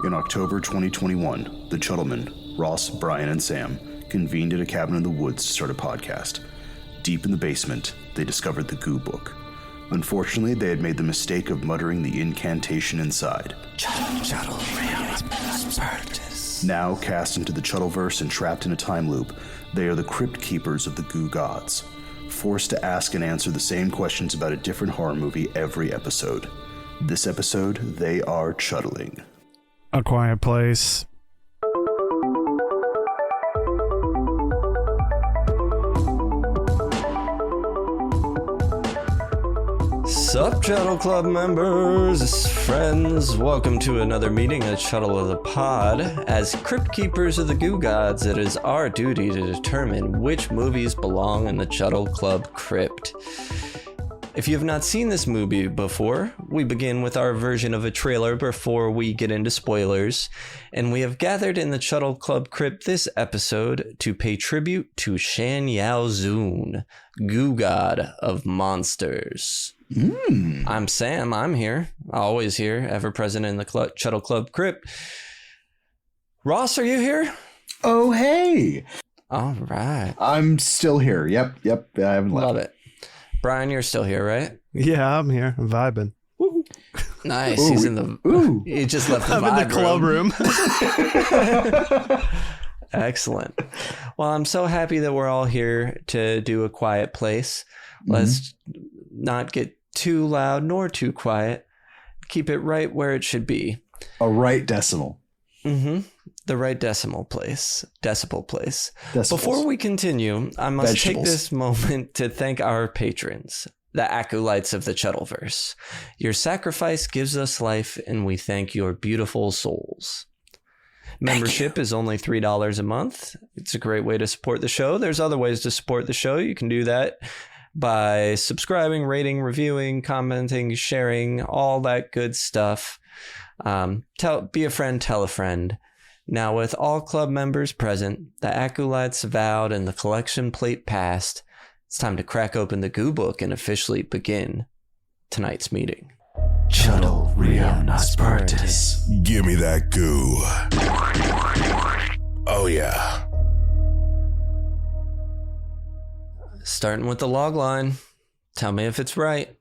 In October 2021, the Chuddlemen, Ross, Bryan, and Sam, convened at a cabin in the woods to start a podcast. Deep in the basement, they discovered the Goo Book. Unfortunately, they had made the mistake of muttering the incantation inside. Now cast into the Chuddleverse and trapped in a time loop, they are the crypt keepers of the Goo Gods, forced to ask and answer the same questions about a different horror movie every episode. This episode, they are chuddling. A Quiet Place. Sup, Chuddle Club members, friends, welcome to another meeting at Chuddle the Pod. As Crypt Keepers of the Goo Gods, it is our duty to determine which movies belong in the Chuddle Club Crypt. If you have not seen this movie before, we begin with our version of a trailer before we get into spoilers, and we have gathered in the Chuddle Club Crypt this episode to pay tribute to Shan Yao Zun, Goo God of Monsters. I'm Sam, I'm here, always here, ever present in the Chuddle Club Crypt. Ross, are you here? Oh, hey! All right. I'm still here. Yep, I haven't left. Love it. Bryan, you're still here, right? Yeah, I'm here. I'm vibing. Woo. Nice. Ooh, He's in the... Ooh. He just left the I'm in the club room. Excellent. Well, I'm so happy that we're all here to do A Quiet Place. Let's not get too loud nor too quiet. Keep it right where it should be. A right decimal. The right decibel place. Decibels. Before we continue, I must Vegetables. take this moment to thank our patrons, the acolytes of the Chuddleverse. Your sacrifice gives us life, and we thank your beautiful souls. Membership is only $3 a month. It's a great way to support the show. There's other ways to support the show. You can do that by subscribing, rating, reviewing, commenting, sharing, all that good stuff. Be a friend, tell a friend. Now, with all club members present, the acolytes vowed, and the collection plate passed, it's time to crack open the Goo Book and officially begin tonight's meeting. Chuddle Ream Spiritus. Give me that goo. Oh, yeah. Starting with the log line. Tell me if it's right.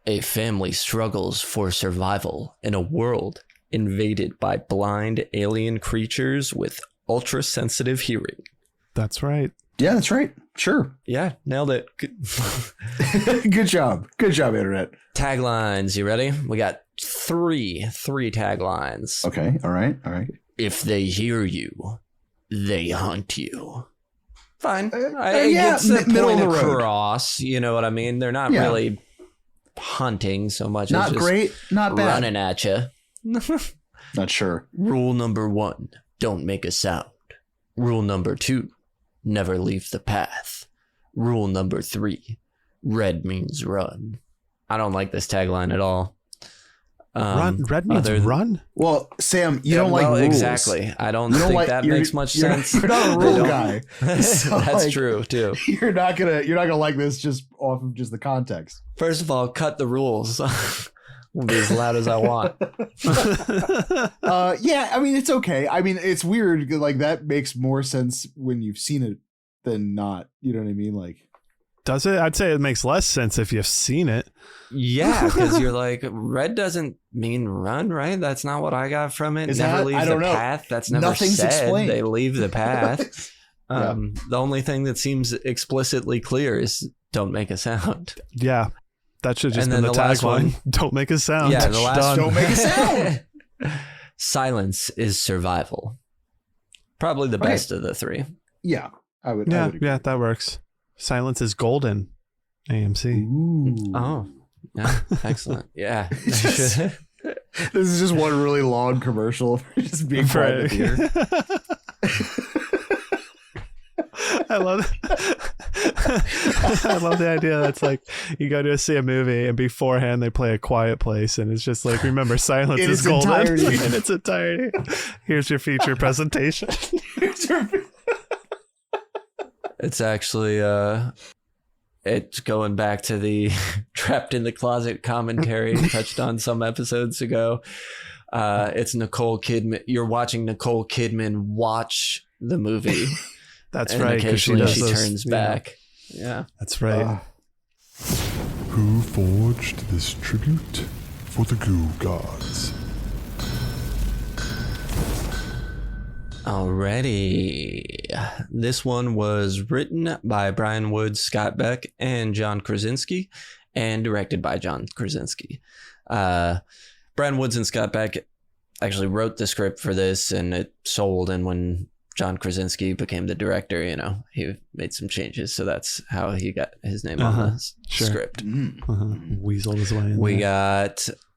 A family struggles for survival in a world invaded by blind alien creatures with ultra-sensitive hearing. That's right. Yeah, that's right. Sure. Yeah, nailed it. Good job. Good job, Internet. Taglines, you ready? We got three taglines. Okay, all right. If they hear you, they hunt you. Fine. Yeah, It gets the middle point of the road. across, you know what I mean? They're not really hunting so much Not as just great, not bad. running at you. Not sure. Rule number 1, don't make a sound. Rule number 2, never leave the path. Rule number 3, red means run. I don't like this tagline at all. Red means run? Well, Sam, you don't like rules. Exactly. I don't think that makes much sense. You're not a rule guy. So, That's true too. You're not gonna like this just off of just the context. First of all, cut the rules. Will be as loud as I want. Yeah, I mean it's okay. I mean it's weird. Like that makes more sense when you've seen it than not. You know what I mean? Like, Does it? I'd say it makes less sense if you've seen it. Yeah, because you're like, red doesn't mean run, right? That's not what I got from it. Is Never that? leave I the don't know. path. That's never Nothing's said. explained. They leave the path. Yeah. The only thing that seems explicitly clear is don't make a sound. Yeah. That should just And be then the the last tagline. one. Don't make a sound. Yeah, the last Done. Don't make a sound. Silence is survival. Probably the best of the three. Yeah, I would. Yeah, I would agree. yeah, that works. Silence is golden. AMC. Ooh. Oh, yeah, excellent. Yeah. This is just one really long commercial for just being quiet in the theater. I love I love the idea that's like you go to see a movie and beforehand they play A Quiet Place and it's just like, remember, silence In is its golden entirety. in its entirety. Here's your feature presentation. It's actually it's going back to the trapped in the closet commentary touched on some episodes ago. It's Nicole Kidman. You're watching Nicole Kidman watch the movie. That's and right. Occasionally she those, turns back. Yeah. That's right. Who forged this tribute for the Goo Gods? Alrighty. This one was written by Bryan Woods, Scott Beck, and John Krasinski, and directed by John Krasinski. Bryan Woods and Scott Beck actually wrote the script for this, and it sold. And when John Krasinski became the director, he made some changes. So that's how he got his name on the script. Weaseled his way in We there.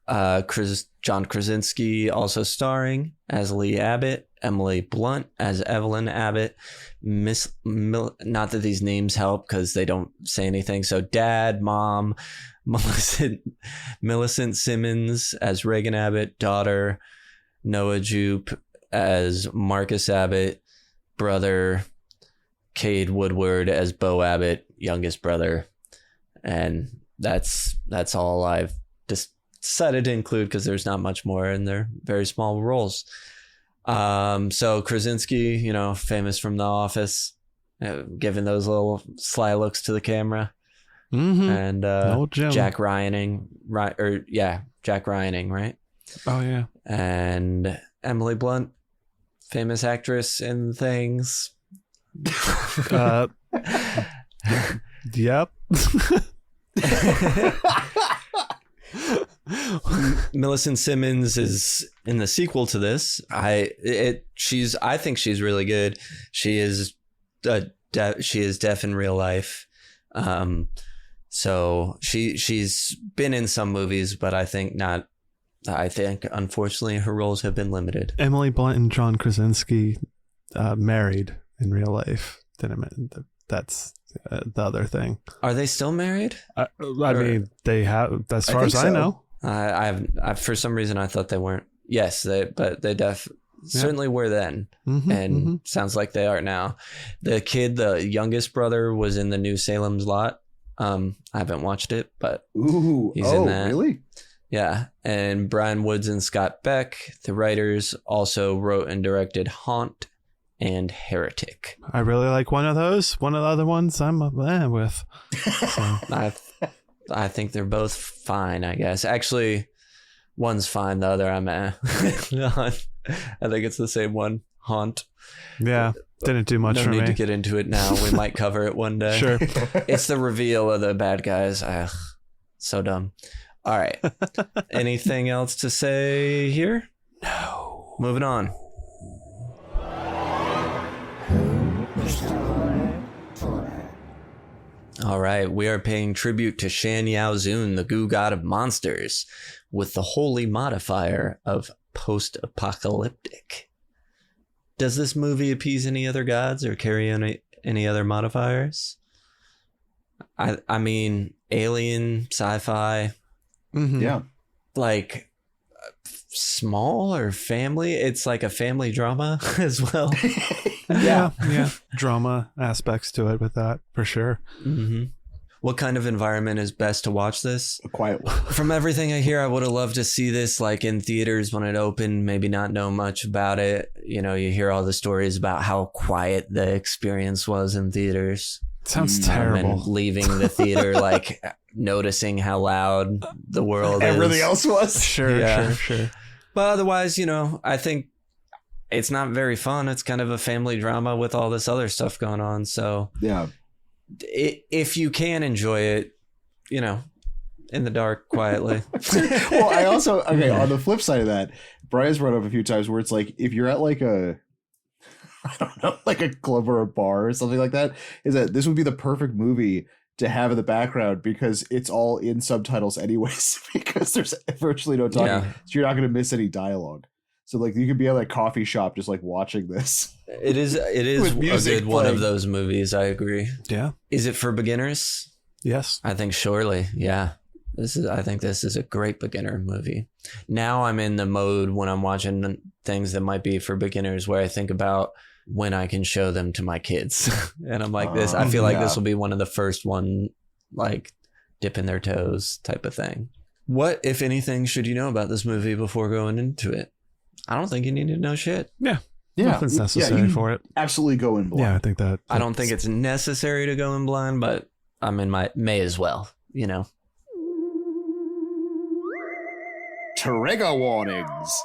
got John Krasinski also starring as Lee Abbott, Emily Blunt as Evelyn Abbott, not that these names help because they don't say anything. So Dad, Mom, Millicent Simmons as Reagan Abbott, daughter Noah Jupe as Marcus Abbott, brother Cade Woodward as Bo Abbott, youngest brother. And that's all I've decided to include because there's not much more and they're very small roles. So Krasinski, famous from The Office, giving those little sly looks to the camera. And Jack Ryaning, Jack Ryaning, right? Oh yeah. And Emily Blunt, famous actress in things. Yep. Millicent Simmons is in the sequel to this. I think she's really good. She is deaf in real life. So she's been in some movies, but I think not. I think unfortunately her roles have been limited. Emily Blunt and John Krasinski married in real life. That's the other thing. Are they still married? I mean, they have, as far as I know. I for some reason I thought they weren't. Yes, they certainly were then, and sounds like they are now. The kid, the youngest brother, was in the new Salem's Lot. I haven't watched it, but he's in that. Really? Yeah, and Bryan Woods and Scott Beck, the writers, also wrote and directed Haunt and Heretic. I really like one of those. One of the other ones I'm with. So. I think they're both fine, I guess. Actually, one's fine, the other I'm I think it's the same one, Haunt. Yeah, didn't do much for me. No need to get into it now. We might cover it one day. Sure. It's the reveal of the bad guys. So dumb. All right. Anything else to say here? No. Moving on. All right, we are paying tribute to Shan Yao Zun, the Goo God of monsters, with the holy modifier of post-apocalyptic. Does this movie appease any other gods or carry any other modifiers? I mean, alien, sci-fi. Yeah. Like small or family? It's like a family drama as well. Yeah. Drama aspects to it with that, for sure. What kind of environment is best to watch this? A quiet one. From everything I hear, I would have loved to see this like in theaters when it opened, maybe not know much about it. You hear all the stories about how quiet the experience was in theaters. Sounds terrible. And leaving the theater, like noticing how loud the world Everything is. else was. Sure. But otherwise, I think it's not very fun. It's kind of a family drama with all this other stuff going on. So Yeah. If you can enjoy it, in the dark, quietly. Well, I also, on the flip side of that, Brian's brought up a few times where it's like, if you're at like I don't know, like a club or a bar or something like that, is that this would be the perfect movie to have in the background because it's all in subtitles anyways, because there's virtually no talking. Yeah. So you're not going to miss any dialogue. So like you could be at a coffee shop just like watching this. It is With a music good one playing. of those movies. I agree. Yeah. Is it for beginners? Yes. I think surely. Yeah. I think this is a great beginner movie. Now I'm in the mode when I'm watching things that might be for beginners where I think about when I can show them to my kids. And I'm like I feel like this will be one of the first one, like dipping their toes type of thing. What, if anything, should you know about this movie before going into it? I don't think you need to know shit. Yeah. Yeah, Nothing's necessary for it. Absolutely go in blind. Yeah, I think that. I don't think it's necessary to go in blind, but I mean, may as well, you know. Trigger warnings.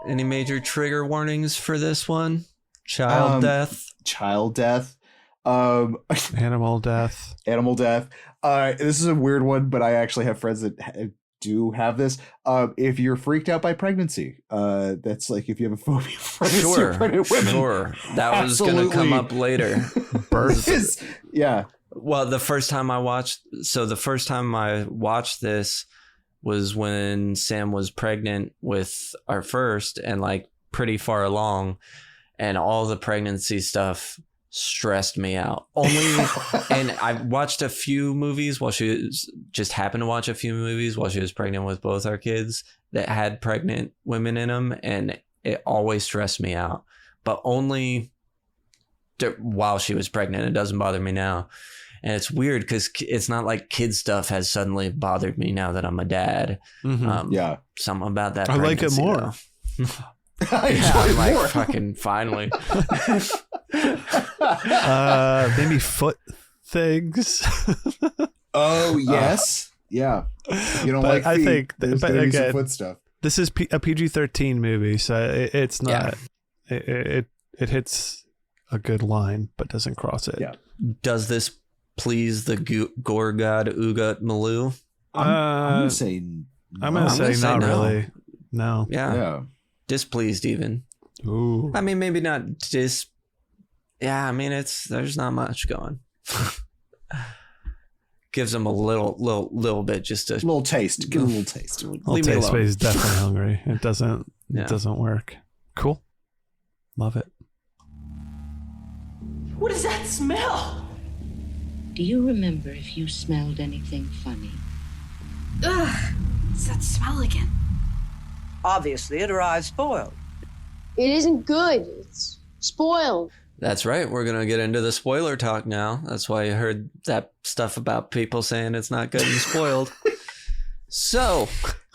Any major trigger warnings for this one? Child death? Child death. Animal death. Animal death. This is a weird one, but I actually have friends that do have this. If you're freaked out by pregnancy, that's like if you have a phobia for pregnant women. Sure. That was going to come up later. Birth. Yeah. Well, the first time I watched this was when Sam was pregnant with our first and like pretty far along, and all the pregnancy stuff stressed me out. And I watched a few movies while she happened to watch a few movies while she was pregnant with both our kids that had pregnant women in them, and it always stressed me out. But only while she was pregnant. It doesn't bother me now. And it's weird because it's not like kid stuff has suddenly bothered me now that I'm a dad. Mm-hmm. Yeah. Something about that. I like it more. I'm like, more. fucking finally. Maybe foot things. Oh, yes. Yeah. You don't But like I feet. think, There's but gonna be some again, foot stuff. this is a PG-13 movie, so it's not. Yeah. It hits a good line, but doesn't cross it. Yeah. Does this please the gore god Ugat Maloo? I'm gonna say. I'm gonna say not no. really. No. Yeah. Displeased even. Ooh. I mean, maybe not yeah, I mean, there's not much going. Gives them a little bit, just a little taste. Give it a little taste. Leave me taste alone. is definitely hungry. It doesn't work. Cool. Love it. What does that smell? Do you remember if you smelled anything funny? Ugh, it's that smell again. Obviously, it arrived spoiled. It isn't good. It's spoiled. That's right. We're going to get into the spoiler talk now. That's why you heard that stuff about people saying it's not good and spoiled. So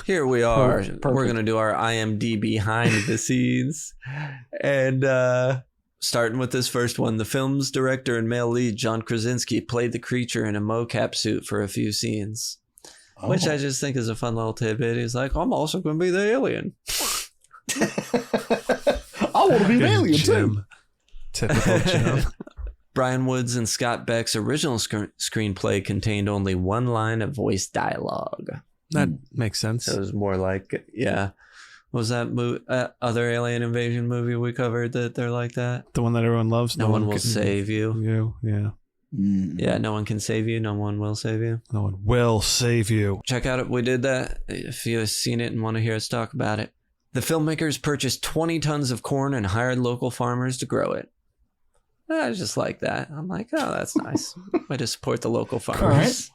here we are. Perfect. We're going to do our IMDb behind the scenes. And starting with this first one, the film's director and male lead, John Krasinski, played the creature in a mocap suit for a few scenes, which I just think is a fun little tidbit. He's like, I'm also going to be the alien. I want to be an alien Jim. too. Typical Jim. Brian Wood's and Scott Beck's original screenplay contained only one line of voice dialogue. That makes sense. So it was more like, yeah. What was that other alien invasion movie we covered that they're like that? The one that everyone loves. No one will save you. Yeah. Yeah, no one can save you. No one will save you. No one will save you. Check out it. We did that. If you've seen it and want to hear us talk about it. The filmmakers purchased 20 tons of corn and hired local farmers to grow it. I just like that. I'm like, oh, that's nice. Way to support the local farmers. All right.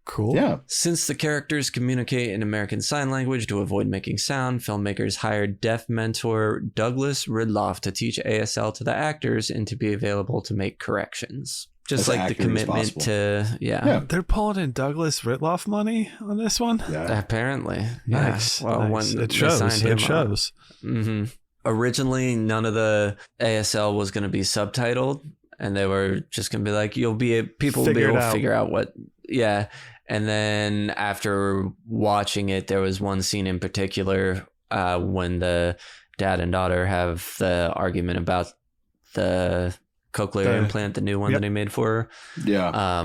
Cool. Yeah. Since the characters communicate in American Sign Language to avoid making sound, filmmakers hired deaf mentor Douglas Ridloff to teach ASL to the actors and to be available to make corrections. Just As like the accurate as commitment possible. to, Yeah. They're pulling in Douglas Ritloff money on this one. Yeah. Apparently. Nice. Yeah. Well, nice. when It they shows. signed him It shows. Mm-hmm. Originally, none of the ASL was going to be subtitled, and they were just going to be like, people will be able to figure out what, yeah. And then after watching it, there was one scene in particular when the dad and daughter have the argument about the cochlear implant, the new one that he made for her. Yeah.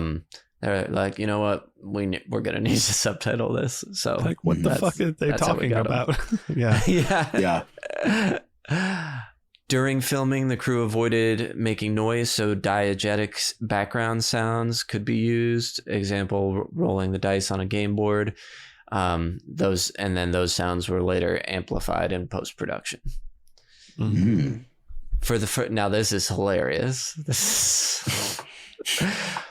They're like, you know what? We're going to need to subtitle this. So Like, what the fuck are they talking about? Yeah. Yeah. Yeah. During filming, the crew avoided making noise, so diegetic background sounds could be used. Example, rolling the dice on a game board. Those sounds were later amplified in post-production. Mm. Now this is hilarious.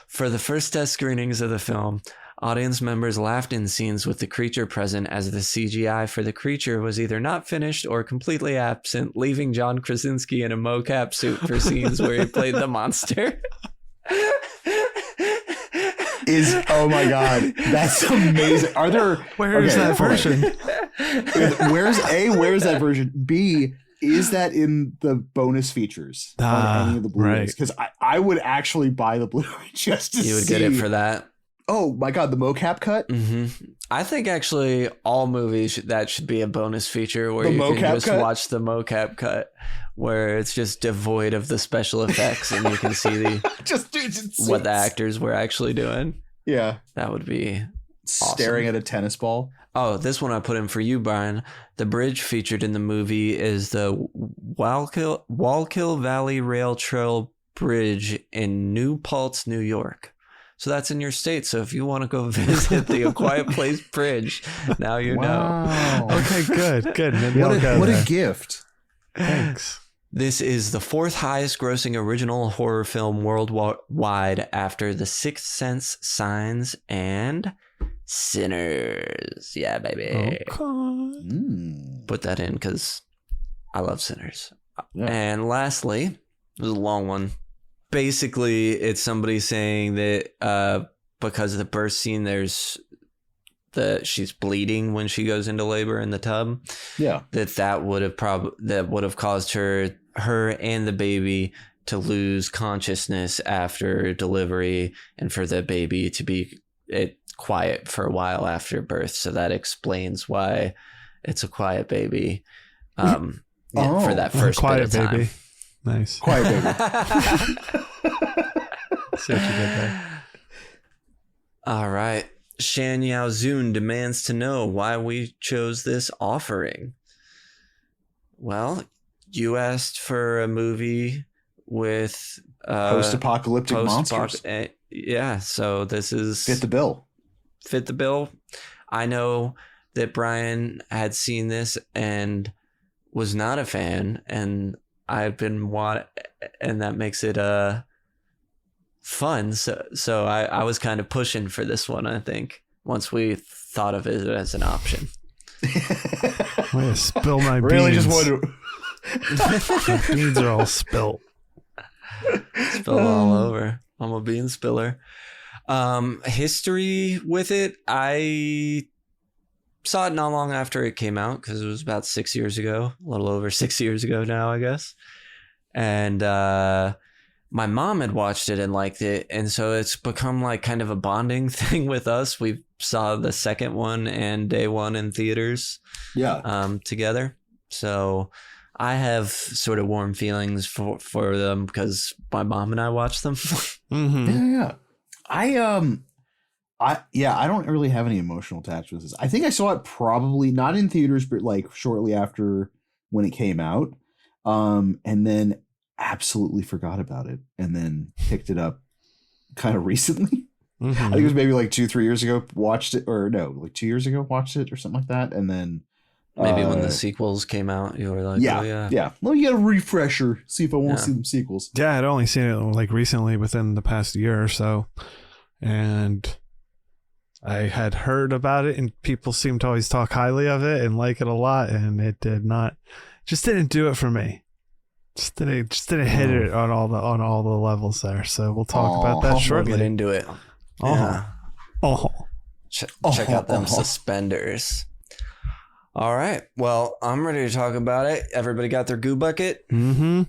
For the first test screenings of the film, audience members laughed in scenes with the creature present as the CGI for the creature was either not finished or completely absent, leaving John Krasinski in a mocap suit for scenes where he played the monster. Oh my god, that's amazing. Are there? Where's that version? Where's that version? B, is that in the bonus features on any of the Blu-rays? Because I would actually buy the Blu-ray just to see. You would get it for that. Oh my god, the mocap cut. Mm-hmm. I think actually all movies that should be a bonus feature where you can just watch the mocap cut, where it's just devoid of the special effects and you can see the what the actors were actually doing. Yeah, that would be staring awesome. at a tennis ball. Oh, this one I put in for you, Brian. The bridge featured in the movie is the Wallkill Valley Rail Trail Bridge in New Paltz, New York. So that's in your state. So if you want to go visit the A Quiet Place Bridge, now you know. Okay, good. Maybe what a gift. Thanks. This is the 4th highest grossing original horror film worldwide after The Sixth Sense, Signs, and Sinners. Yeah, baby. Okay. Put that in because I love Sinners. Yeah. And lastly, this is a long one. Basically, it's somebody saying that because of the birth scene, she's bleeding when she goes into labor in the tub. Yeah, that would have caused her and the baby to lose consciousness after delivery, and for the baby to be quiet for a while after birth. So that explains why it's a quiet baby. For that first quiet bit of time. baby. Nice. Quiet baby. See what you did there. All right. Shan Yao Zun demands to know why we chose this offering. Well, you asked for a movie with post-apocalyptic monsters. Yeah, so this is fit the bill. I know that Brian had seen this and was not a fan, and I've been and that makes it fun. So I was kind of pushing for this one, I think, once we thought of it as an option. I'm gonna spill my beans. Really just wanted to... My beans are all spilt. Spill all over. I'm a bean spiller. History with it, I saw it not long after it came out because it was about 6 years ago, a little over 6 years ago now, I guess. And my mom had watched it and liked it, and so it's become like kind of a bonding thing with us. We saw the second one and day one in theaters, together. So I have sort of warm feelings for them because my mom and I watched them. Mm-hmm. Yeah. I don't really have any emotional attachment to this. I think I saw it probably not in theaters, but like shortly after when it came out. And then absolutely forgot about it and then picked it up kind of recently. Mm-hmm. I think it was maybe like 2-3 years ago, watched it, or no, like 2 years ago, watched it or something like that. And then maybe when the sequels came out, you were like, yeah. Let me get a refresher, see if I want to see them sequels. Yeah, I'd only seen it like recently within the past year or so. And I had heard about it, and people seemed to always talk highly of it and like it a lot, and it didn't do it for me. Just didn't hit it on all the levels there. So we'll talk about that shortly. We'll get into it. Yeah. Check out them suspenders. All right. Well, I'm ready to talk about it. Everybody got their goo bucket? Mm-hmm.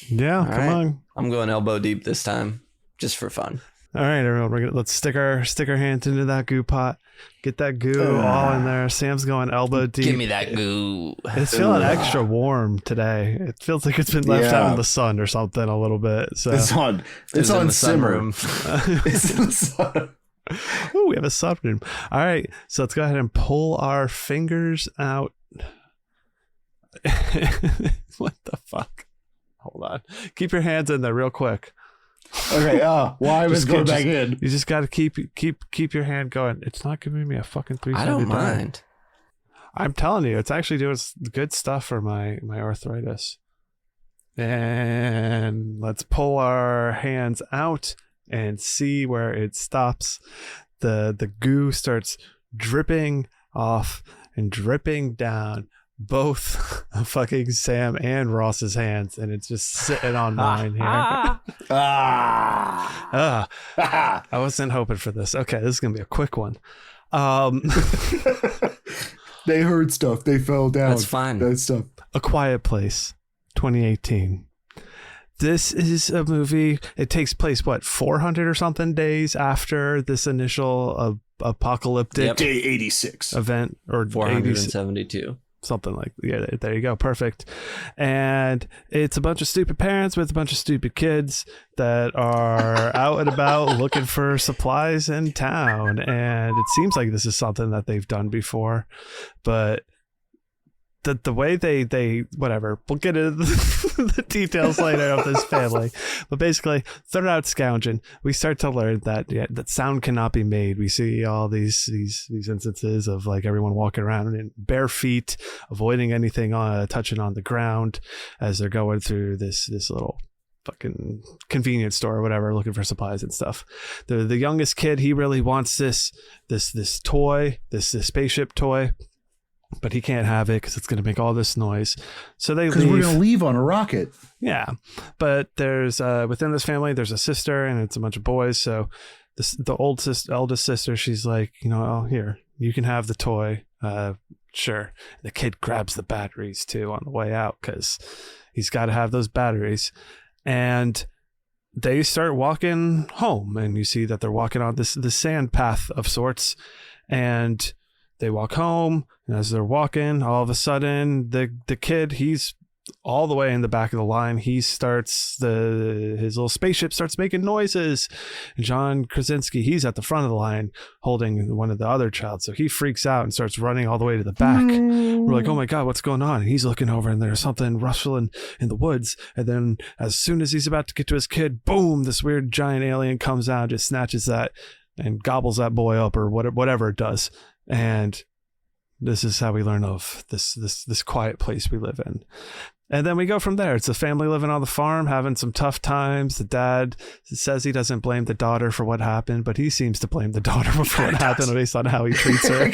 Yeah, all come right. on. I'm going elbow deep this time, just for fun. All right, everyone. Let's stick our hands into that goo pot. Get that goo all in there. Sam's going elbow deep. Give me that goo. It's feeling extra warm today. It feels like it's been left out in the sun or something a little bit. So it's on simmer. It's in the sun. Ooh, we have a sunroom. All right, so let's go ahead and pull our fingers out. What the fuck? Hold on. Keep your hands in there real quick. Okay. Why was going back in? You just got to keep your hand going. It's not giving me a fucking 3. I don't mind. I'm telling you, it's actually doing good stuff for my arthritis. And let's pull our hands out and see where it stops. The goo starts dripping off and dripping down, both fucking Sam and Ross's hands, and it's just sitting on mine here. I wasn't hoping for this. Okay, this is gonna be a quick one. They heard stuff. They fell down. That's fine. That stuff. A Quiet Place, 2018. This is a movie. It takes place, 400 or something days after this initial apocalyptic Day 86 event, or 472. Something like, yeah, there you go. Perfect. And it's a bunch of stupid parents with a bunch of stupid kids that are out and about looking for supplies in town. And it seems like this is something that they've done before, but the way they whatever, we'll get into the details later of this family, but basically they're out scounging. We start to learn that that sound cannot be made. We see all these instances of like everyone walking around in bare feet, avoiding anything touching on the ground as they're going through this little fucking convenience store or whatever, looking for supplies and stuff. The youngest kid, he really wants this toy, this spaceship toy, but he can't have it because it's going to make all this noise. So they leave. Because we're going to leave on a rocket. Yeah. But there's within this family, there's a sister and it's a bunch of boys. So the eldest sister, she's like, here, you can have the toy. Sure. The kid grabs the batteries too on the way out because he's got to have those batteries. And they start walking home, and you see that they're walking on this sand path of sorts. And they walk home, and as they're walking, all of a sudden, the kid, he's all the way in the back of the line. He starts his little spaceship starts making noises. And John Krasinski, he's at the front of the line holding one of the other child. So he freaks out and starts running all the way to the back. We're like, oh my God, what's going on? And he's looking over, and there's something rustling in the woods. And then as soon as he's about to get to his kid, boom, this weird giant alien comes out, just snatches that and gobbles that boy up, or whatever it does. And this is how we learn of this quiet place we live in. And then we go from there. It's a family living on the farm, having some tough times. The dad says he doesn't blame the daughter for what happened, but he seems to blame the daughter for what happened based on how he treats her.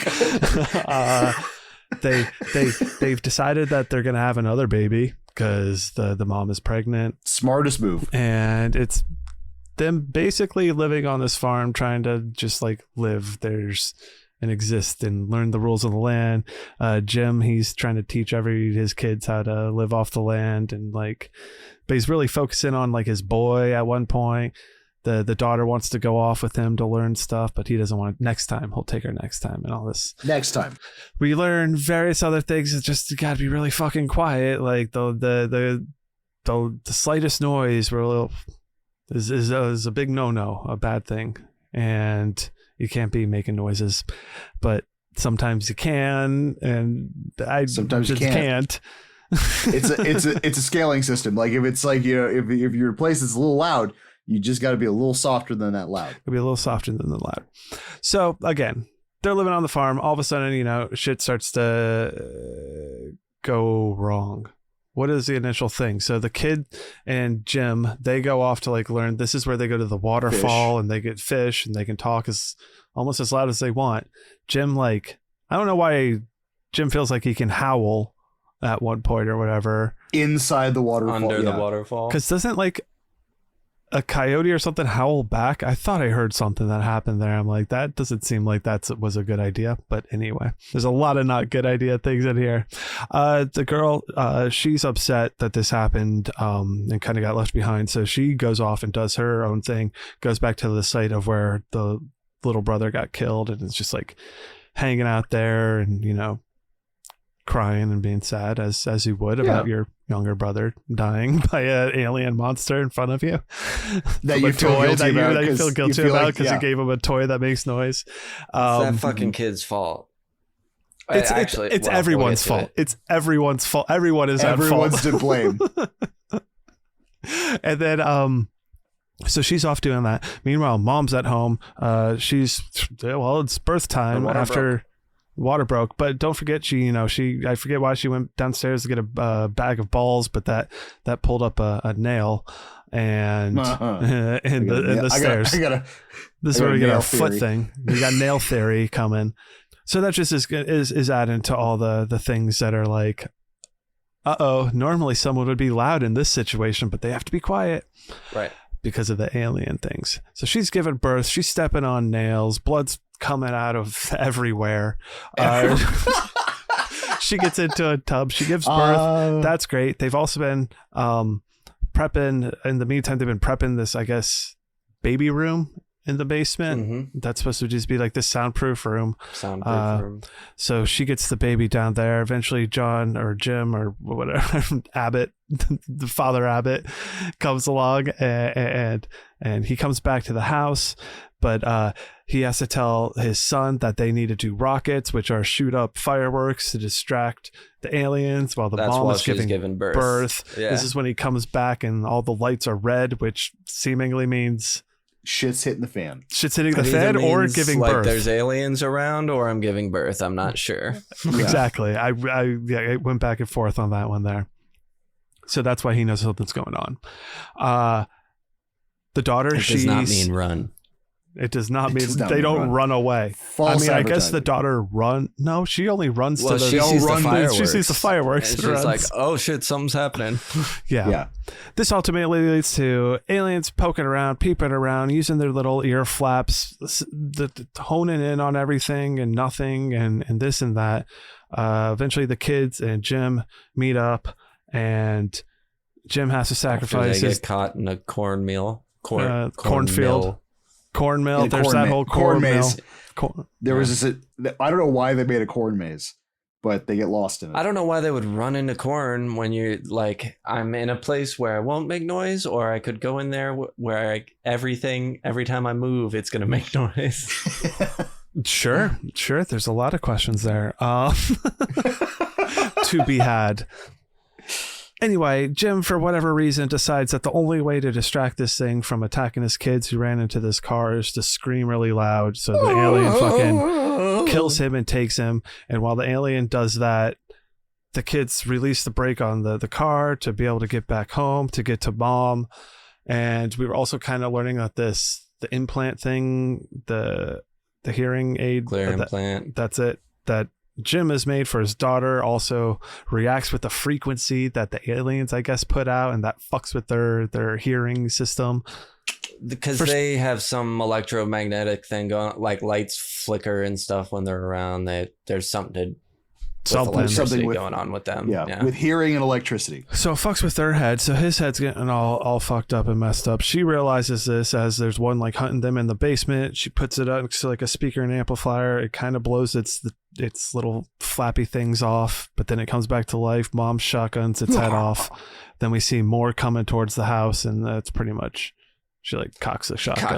They've decided that they're going to have another baby because the mom is pregnant. Smartest move. And it's them basically living on this farm, trying to just like live and exist and learn the rules of the land. Jim, he's trying to teach his kids how to live off the land, and but he's really focusing on like his boy at one point. The daughter wants to go off with him to learn stuff, but he doesn't want it. Next time, he'll take her next time, and all this. Next time. We learn various other things. It's just got to be really fucking quiet. Like the slightest noise is a big no, a bad thing. And you can't be making noises, but sometimes you can, and I sometimes just can't. It's a scaling system. Like if it's like if your place is a little loud, you just got to be a little softer than that loud. It'll be a little softer than the loud. So again, they're living on the farm. All of a sudden, shit starts to go wrong. What is the initial thing? So the kid and Jim, they go off to like learn. This is where they go to the waterfall and they get fish and they can talk almost as loud as they want. Jim, I don't know why Jim feels like he can howl at one point or whatever. Inside the waterfall. Under the waterfall. Because doesn't a coyote or something howl back? I thought I heard something that happened there. I'm like, that doesn't seem like that was a good idea. But anyway, there's a lot of not good idea things in here. The girl, she's upset that this happened and kind of got left behind. So she goes off and does her own thing, goes back to the site of where the little brother got killed, and it's just like hanging out there and, crying and being sad as you would about your younger brother dying by an alien monster in front of you. That you feel guilty about. That you feel guilty about because you gave him a toy that makes noise. It's that fucking kid's fault. It's everyone's fault. It's everyone's fault. Everyone's to blame. And then so she's off doing that. Meanwhile, mom's at home. It's birth time after water broke, but don't forget I forget why she went downstairs to get a bag of balls, but that pulled up a nail and in the stairs. This is where we get our foot thing. We got nail theory coming. So that just is adding to all the things that are like, normally someone would be loud in this situation, but they have to be quiet. Right. Because of the alien things. So she's giving birth. She's stepping on nails. Blood's coming out of everywhere. She gets into a tub. She gives birth. That's great. They've also been prepping. In the meantime, they've been prepping this, I guess, baby room in the basement. Mm-hmm. That's supposed to just be like this soundproof room. Room. So she gets the baby down there. Eventually John or Jim or whatever, Abbott, the father Abbott, comes along and he comes back to the house, but he has to tell his son that they need to do rockets, which are shoot up fireworks to distract the aliens while the mom is giving birth. Yeah. This is when he comes back and all the lights are red, which seemingly means shit's hitting the fan. Shit's hitting the fan or giving birth. There's aliens around or I'm giving birth. I'm not sure. Exactly. I went back and forth on that one there. So that's why he knows something's going on. The daughter, it does not mean run. It does not mean they don't run away. False I guess the daughter No, she only runs to the. She sees the fireworks. She sees the fireworks. And she's like, "Oh shit, something's happening." Yeah. This ultimately leads to aliens poking around, peeping around, using their little ear flaps, honing in on everything and nothing, and this and that. Eventually, the kids and Jim meet up, and Jim has to sacrifice. They get caught in a cornfield. Corn mill. There's that whole corn maze. There was this. I don't know why they made a corn maze, but they get lost in it. I don't know why they would run into corn when you're like, I'm in a place where I won't make noise, or I could go in there where every time I move, it's going to make noise. Sure. There's a lot of questions there to be had. Anyway, Jim, for whatever reason, decides that the only way to distract this thing from attacking his kids who ran into this car is to scream really loud. So the alien fucking kills him and takes him. And while the alien does that, the kids release the brake on the car to be able to get back home, to get to mom. And we were also kind of learning that the implant thing, the hearing aid. Clear implant. That's it. That Jim has made for his daughter also reacts with the frequency that the aliens, I guess, put out, and that fucks with their hearing system. Because they have some electromagnetic thing going, like lights flicker and stuff when they're around. There's something going on with them. Yeah, with hearing and electricity. So it fucks with their head. So his head's getting all fucked up and messed up. She realizes this as there's one like hunting them in the basement. She puts it up to like a speaker and amplifier. It kind of blows its little flappy things off, but then it comes back to life. Mom shotguns its head off. Then we see more coming towards the house, and that's pretty much. She like cocks the shotgun.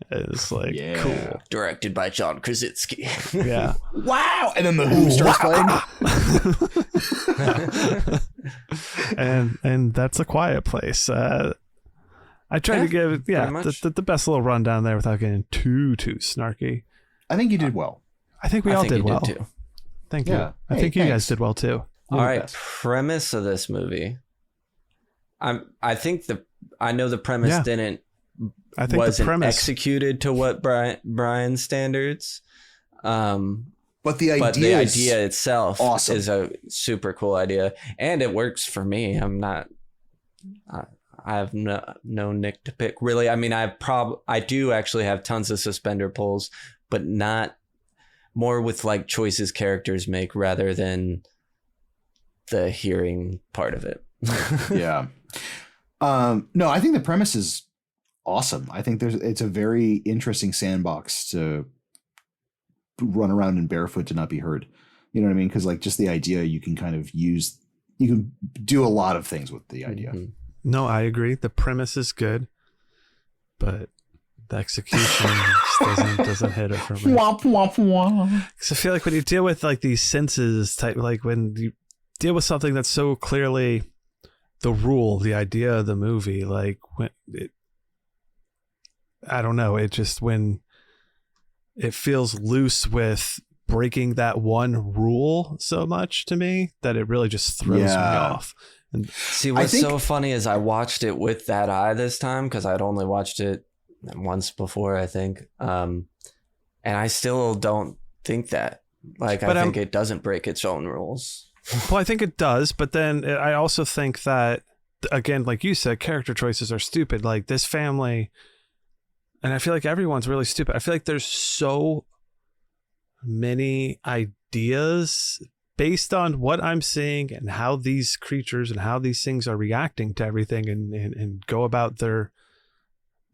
It's like cool. Directed by John Krasinski. Yeah. Wow. And then the Who starts playing. and that's A Quiet Place. I tried to give the best little rundown there without getting too snarky. I think you did well. I think we all did well. Did too. Thank you. I think you guys did well too. All right. Premise of this movie. I know the premise wasn't executed to what Bryan's standards. But the idea itself is a super cool idea, and it works for me. I have no nick to pick really. I mean, I do actually have tons of suspender pulls, but not more with like choices characters make rather than the hearing part of it. Yeah. No, I think the premise is awesome. I think it's a very interesting sandbox to run around in barefoot to not be heard. You know what I mean? Because like just the idea, you can kind of you can do a lot of things with the idea. Mm-hmm. No, I agree. The premise is good, but the execution just doesn't hit it for me. Because I feel like when you deal with like these senses type, like when you deal with something that's so clearly the rule, the idea of the movie, like when I don't know, it just when it feels loose with breaking that one rule so much to me that it really just throws me off. And see, what's so funny is I watched it with that eye this time because I'd only watched it once before, I think. And I still don't think that. Like, But I think it doesn't break its own rules. Well, I think it does, but then I also think that, again, like you said, character choices are stupid. Like this family, and I feel like everyone's really stupid. I feel like there's so many ideas based on what I'm seeing and how these creatures and how these things are reacting to everything and go about their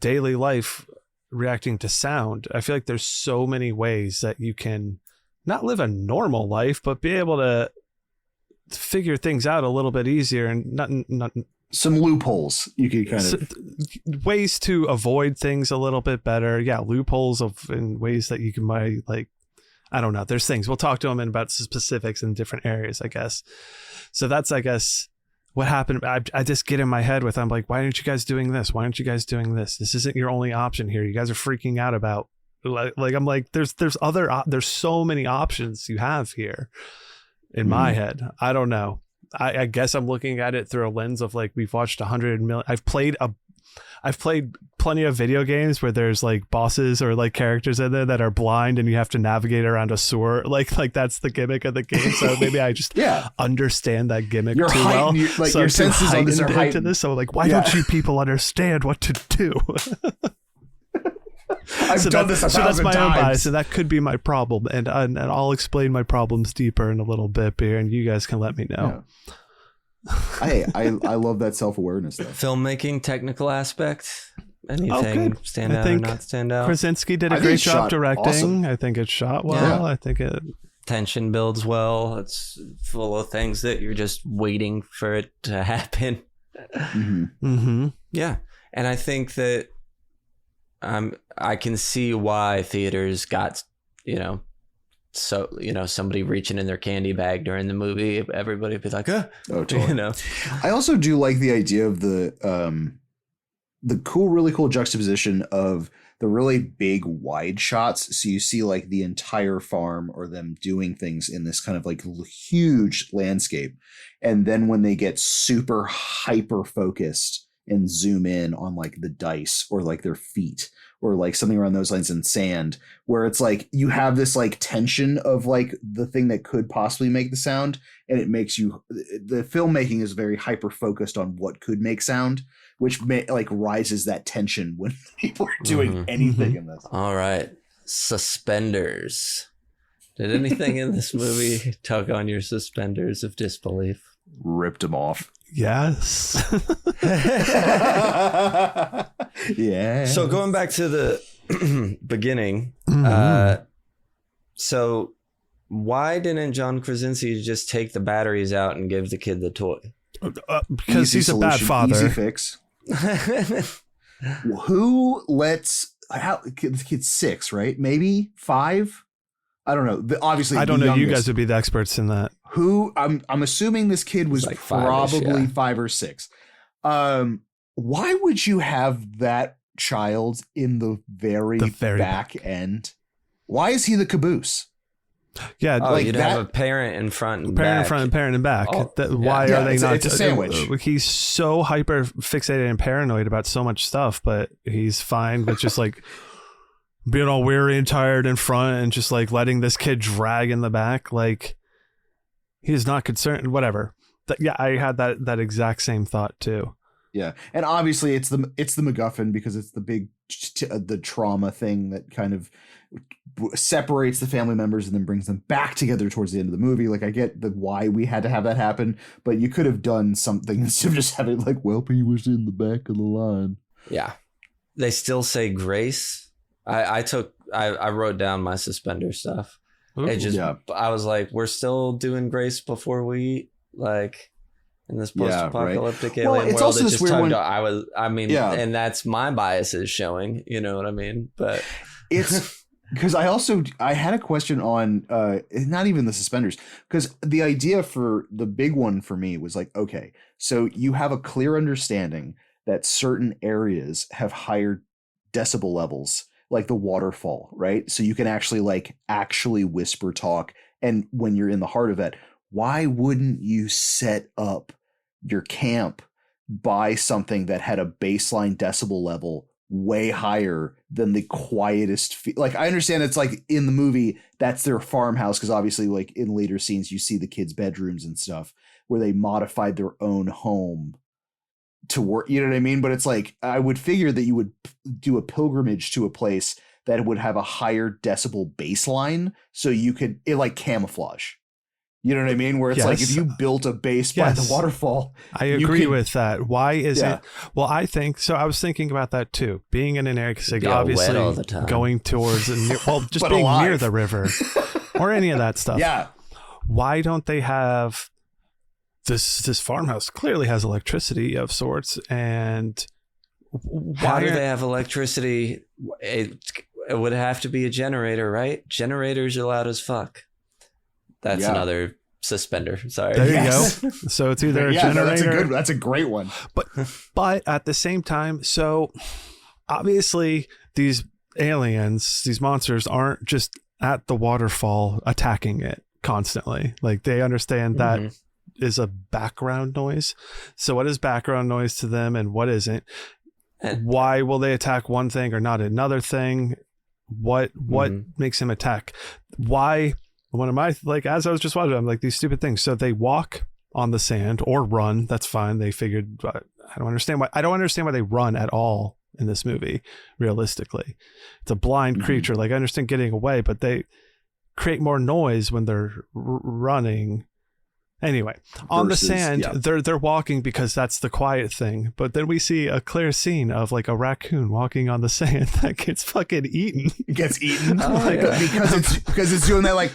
daily life reacting to sound. I feel like there's so many ways that you can not live a normal life, but be able to figure things out a little bit easier and not some loopholes you could kind of ways to avoid things a little bit better. Yeah, loopholes in ways that you can like, I don't know. There's things we'll talk to them in about specifics in different areas, I guess. So that's, I guess, what happened. I just get in my head with, I'm like, why aren't you guys doing this? Why aren't you guys doing this? This isn't your only option here. You guys are freaking out about like I'm like, there's so many options you have here in my head. I don't know. I guess I'm looking at it through a lens of like, we've watched 100 million. I've played plenty of video games where there's like bosses or like characters in there that are blind and you have to navigate around a sewer. Like that's the gimmick of the game. So maybe I just understand that gimmick too well. So your senses on this are heightened. This. So like, why don't you people understand what to do? I've done this 1,000 times. So that's my own bias, and that could be my problem. And I'll explain my problems deeper in a little bit here, and you guys can let me know. Yeah. I love that self-awareness stuff. Filmmaking, technical aspect, anything stand out or not stand out? Krasinski did a great job directing. Awesome. I think it shot well. Yeah. I think it tension builds well. It's full of things that you're just waiting for it to happen. Yeah, and I think that I can see why theaters got, somebody reaching in their candy bag during the movie. Everybody would be like, oh, totally. I also do like the idea of the really cool juxtaposition of the really big wide shots. So you see like the entire farm or them doing things in this kind of like huge landscape. And then when they get super hyper focused and zoom in on like the dice or like their feet or like something around those lines in sand, where it's like you have this like tension of like the thing that could possibly make the sound, and it makes you, the filmmaking is very hyper focused on what could make sound, which like rises that tension when people are doing anything in this. All right, suspenders. Did anything in this movie tug on your suspenders of disbelief? Ripped them off. Yes. Yeah. So going back to the beginning, so why didn't John Krasinski just take the batteries out and give the kid the toy? Because he's a bad father. Easy fix. Who lets the kid's 6, right? Maybe 5. I don't know. Obviously, I don't know. You guys would be the experts in that. I'm assuming this kid was like probably 5 or 6. Why would you have that child in the very back end? Why is he the caboose? Yeah, like you'd have a parent in front and parent in front and parent in back. Why are they not? It's a sandwich. He's so hyper fixated and paranoid about so much stuff, but he's fine with just like being all weary and tired in front and just like letting this kid drag in the back. Like he's not concerned. Whatever. I had that exact same thought too. Yeah, and obviously it's the MacGuffin because it's the big the trauma thing that kind of separates the family members and then brings them back together towards the end of the movie. Like I get the why we had to have that happen, but you could have done something instead of just having like, well, he was in the back of the line. Yeah, they still say grace. I wrote down my suspender stuff. Ooh, I was like, we're still doing grace before we eat, like. In this post-apocalyptic alien world, it just tugged and that's my biases showing, you know what I mean? But it's because I had a question on not even the suspenders, because the idea for the big one for me was like, okay, so you have a clear understanding that certain areas have higher decibel levels, like the waterfall, right? So you can actually whisper talk, and when you're in the heart of that, why wouldn't you set up your camp by something that had a baseline decibel level way higher than the quietest like, I understand it's like in the movie that's their farmhouse, because obviously like in later scenes you see the kids' bedrooms and stuff where they modified their own home to work, you know what I mean? But it's like, I would figure that you would do a pilgrimage to a place that would have a higher decibel baseline so you could like camouflage. You know what I mean? Where it's like, if you built a base by the waterfall. I agree with that. Why isn't? Well, I think so. I was thinking about that too. Being in an area, like obviously going towards, just being near the river or any of that stuff. Yeah. Why don't they have this farmhouse? Clearly has electricity of sorts, and how do they have electricity? It would have to be a generator, right? Generators are loud as fuck. That's another suspender. Sorry. There you go. So it's either a generator. That's a great one. But at the same time, so obviously these aliens, these monsters aren't just at the waterfall attacking it constantly. Like they understand that is a background noise. So what is background noise to them and what isn't? Why will they attack one thing or not another thing? What makes him attack? Why? One of my, like, as I was just watching, I'm like, these stupid things. So they walk on the sand or run. That's fine. They figured, I don't understand why they run at all in this movie. Realistically, it's a blind creature. Like I understand getting away, but they create more noise when they're running. Anyway, on the sand, they're walking because that's the quiet thing. But then we see a clear scene of like a raccoon walking on the sand that gets fucking eaten. Because it's doing that like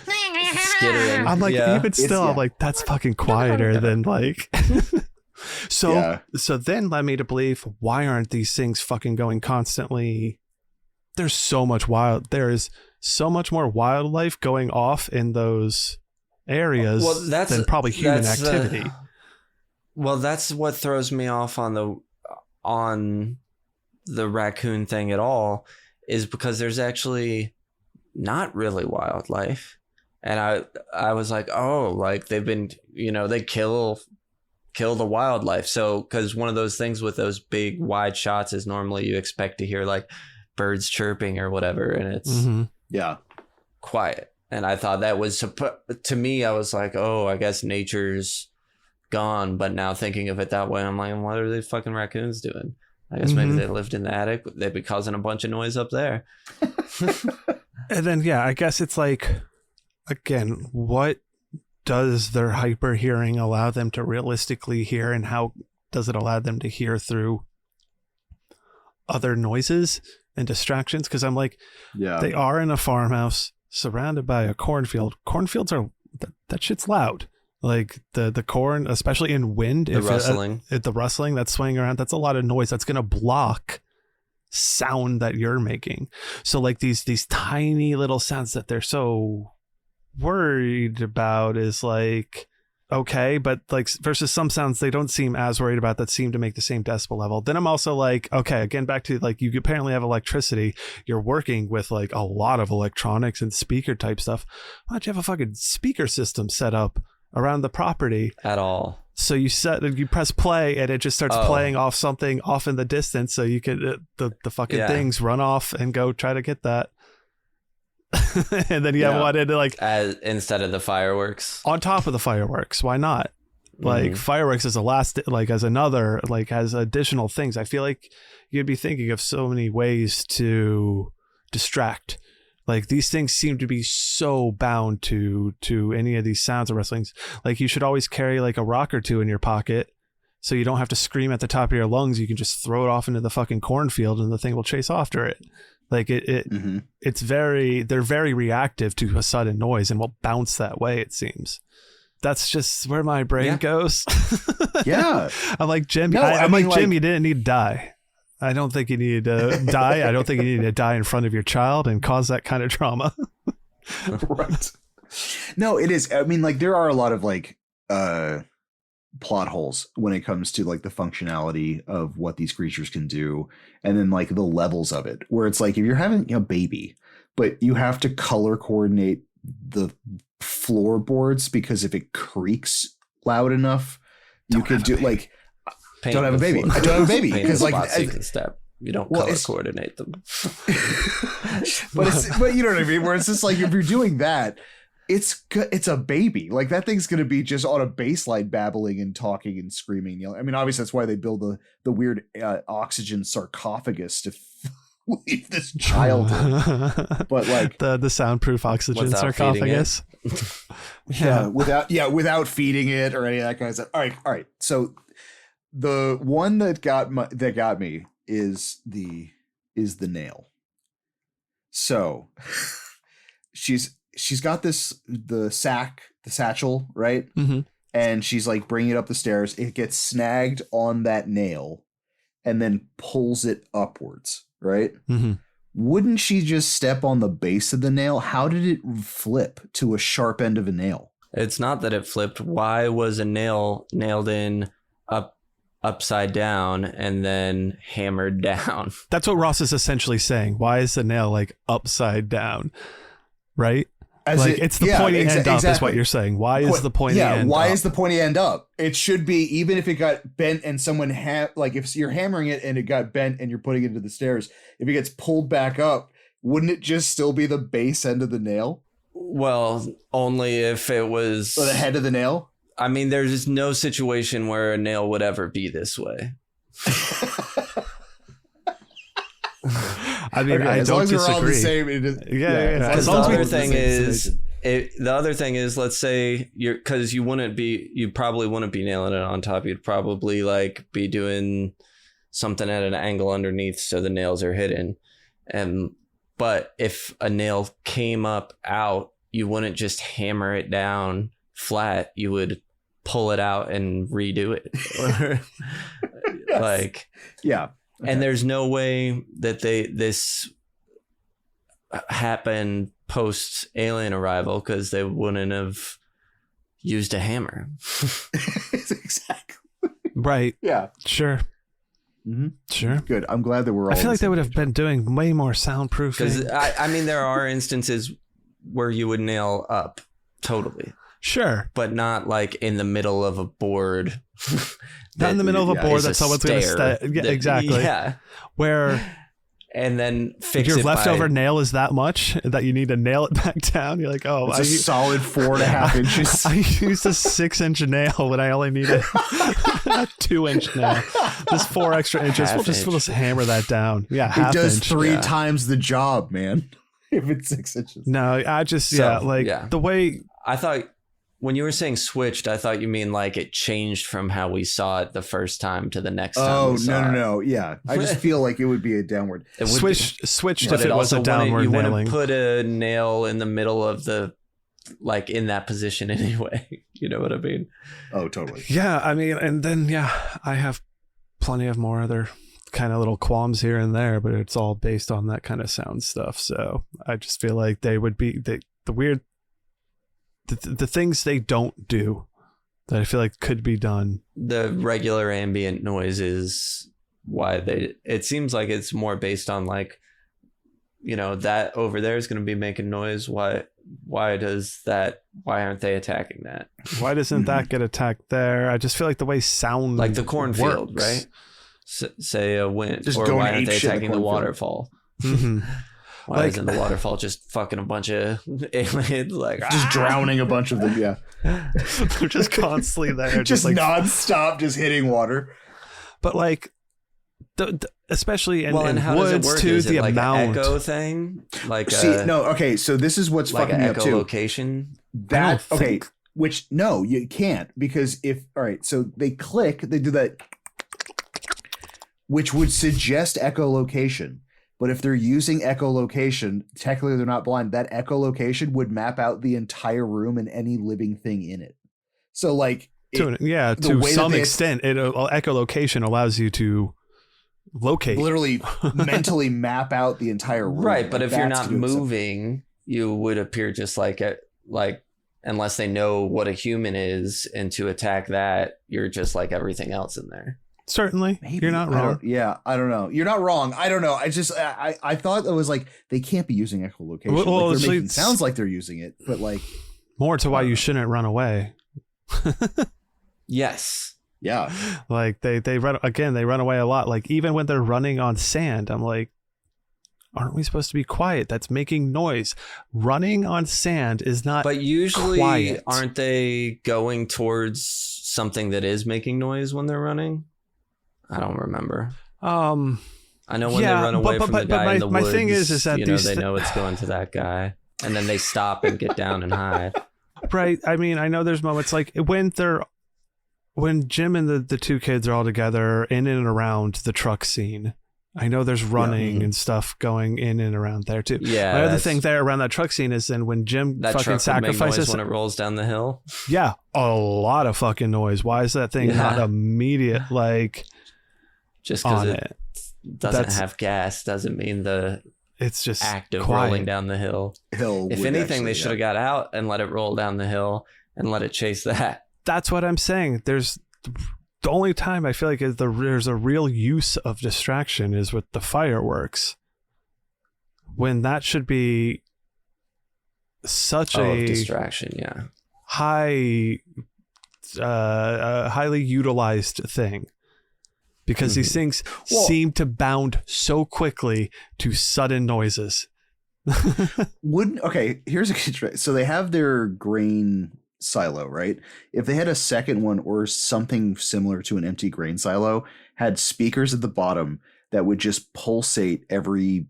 skittering. I'm like, even still, I'm like, that's fucking quieter than like. So then led me to believe, why aren't these things fucking going constantly? There is so much more wildlife going off in those areas than probably human activity. That's what throws me off on the raccoon thing at all, is because there's actually not really wildlife. And I was like, oh, like they've been, they kill the wildlife. So, because one of those things with those big wide shots is normally you expect to hear like birds chirping or whatever, and it's quiet. And I thought that was, to me, I was like, oh, I guess nature's gone. But now thinking of it that way, I'm like, what are the fucking raccoons doing? I guess maybe they lived in the attic. They'd be causing a bunch of noise up there. And then, I guess it's like, again, what does their hyper hearing allow them to realistically hear, and how does it allow them to hear through other noises and distractions? Because I'm like, they are in a farmhouse surrounded by a cornfield. Cornfields are that shit's loud. Like the corn, especially in wind, the rustling that's swaying around, that's a lot of noise that's going to block sound that you're making. So like these tiny little sounds that they're so worried about is like, okay, but like versus some sounds they don't seem as worried about that seem to make the same decibel level. Then I'm also like, okay, again, back to like, you apparently have electricity, you're working with like a lot of electronics and speaker type stuff. Why don't you have a fucking speaker system set up around the property at all? So you press play and it just starts playing off something off in the distance, so you could the fucking things run off and go try to get that. And then wanted to like instead of the fireworks on top of the fireworks. Why not? Like fireworks as another as additional things. I feel like you'd be thinking of so many ways to distract. Like these things seem to be so bound to any of these sounds or wrestlings. Like you should always carry like a rock or two in your pocket, so you don't have to scream at the top of your lungs. You can just throw it off into the fucking cornfield and the thing will chase after it. Like it's they're very reactive to a sudden noise and will bounce that way, it seems. That's just where my brain goes. I'm like, Jim, Jim, you didn't need to die. I don't think you needed to die. I don't think you needed to die in front of your child and cause that kind of trauma. Right. No, it is. I mean, like there are a lot of like plot holes when it comes to like the functionality of what these creatures can do, and then like the levels of it, where it's like if you're having a baby but you have to color coordinate the floorboards because if it creaks loud enough you could do like I don't have a baby because like You don't color coordinate them. but you know what I mean? Where it's just like, if you're doing that, it's a baby. Like, that thing's going to be just on a baseline babbling and talking and screaming. You know, I mean, obviously that's why they build the weird oxygen sarcophagus to leave this child in. But like the soundproof oxygen sarcophagus. without feeding it or any of that kind of stuff. All right. So the one that got me is the nail. So she's got the satchel, right? Mm-hmm. And she's like bringing it up the stairs. It gets snagged on that nail and then pulls it upwards, right? Mm-hmm. Wouldn't she just step on the base of the nail? How did it flip to a sharp end of a nail? It's not that it flipped. Why was a nail nailed in upside down and then hammered down? That's what Ross is essentially saying. Why is the nail like upside down? Right? It's the pointy end up is what you're saying. Why is the pointy end why up? is the pointy end up? It should be, even if it got bent and someone like if you're hammering it and it got bent and you're putting it into the stairs, if it gets pulled back up, wouldn't it just still be the base end of the nail? Well, only if it was... Or the head of the nail? I mean, there's no situation where a nail would ever be this way. I mean, I don't disagree. All the same, Because the other thing is, let's say you probably wouldn't be nailing it on top. You'd probably like be doing something at an angle underneath so the nails are hidden. But if a nail came up out, you wouldn't just hammer it down flat. You would pull it out and redo it. Yeah. Okay. And there's no way that this happened post alien arrival, because they wouldn't have used a hammer. Exactly. Right. Yeah. Sure. Mm-hmm. Sure. Good. I'm glad that we're all... I feel like they would have been doing way more soundproofing. Because I mean, there are instances where you would nail up totally. Sure. But not like in the middle of a board. Not in the middle of a board that someone's going to stay. Yeah, exactly. Yeah. Where... And then fix your it leftover nail is that much that you need to nail it back down. You're like, oh, it's a solid 4.5 inches. I used a 6-inch nail when I only needed a 2-inch nail. Just 4 extra inches. We'll just hammer that down. Yeah, it does 3 times the job, man. If it's 6 inches. No, I just the way I thought. When you were saying switched, I thought you mean like it changed from how we saw it the first time to the next time. No. Yeah. I just feel like it would be a downward. Switched if it was a downward you nailing. Wouldn't put a nail in the middle of the, like in that position anyway. You know what I mean? Oh, totally. Yeah. I mean, and then, I have plenty of more other kind of little qualms here and there, but it's all based on that kind of sound stuff. So I just feel like they would be the weird, the things they don't do that I feel like could be done. The regular ambient noise is why it seems like it's more based on like, that over there is going to be making noise. Why aren't they attacking that? Why doesn't that get attacked there? I just feel like the way sound like the cornfield, right? Say a wind, just or why aren't they attacking the waterfall? Mm-hmm. Why isn't the waterfall just fucking a bunch of aliens, like just drowning a bunch of them? Yeah, they're just constantly there, just like nonstop, just hitting water. But like, especially in how woods does it work? too, is the it like amount. An echo thing, like okay. So this is what's like fucking me up too. Echolocation. That okay? Which no, you can't, because so they do that, which would suggest echolocation. But if they're using echolocation, technically they're not blind. That echolocation would map out the entire room and any living thing in it. So like, to some extent, echolocation allows you to locate, literally mentally map out the entire room. Right, but if you're not moving, you would appear just like unless they know what a human is, and to attack that, you're just like everything else in there. Certainly. Maybe. You're not wrong. I don't know. You're not wrong. I don't know. I thought it was like they can't be using echolocation. Well, they're making sounds like they're using it, but like more to why you shouldn't run away. Yes. Yeah. Like they run away a lot. Like even when they're running on sand, I'm like, aren't we supposed to be quiet? That's making noise. Running on sand is not. But usually, quiet. Aren't they going towards something that is making noise when they're running? I don't remember. I know when they run away from the guy in the woods. My thing is that they know it's going to that guy, and then they stop and get down and hide. Right. I mean, I know there's moments like when Jim and the two kids are all together in and around the truck scene. I know there's running and stuff going in and around there too. Yeah. My other thing there around that truck scene is then when Jim that fucking sacrifices when it rolls down the hill. Yeah, a lot of fucking noise. Why is that thing not immediate? Like, just because it doesn't have gas doesn't mean it's just act of rolling down the hill. If anything, they should have got out and let it roll down the hill and let it chase that. That's what I'm saying. There's the only time I feel like there's a real use of distraction is with the fireworks, when that should be such a distraction. Yeah, highly utilized thing, because these things seem to bound so quickly to sudden noises. Here's a good. So they have their grain silo, right? If they had a second one or something similar to an empty grain silo, had speakers at the bottom that would just pulsate every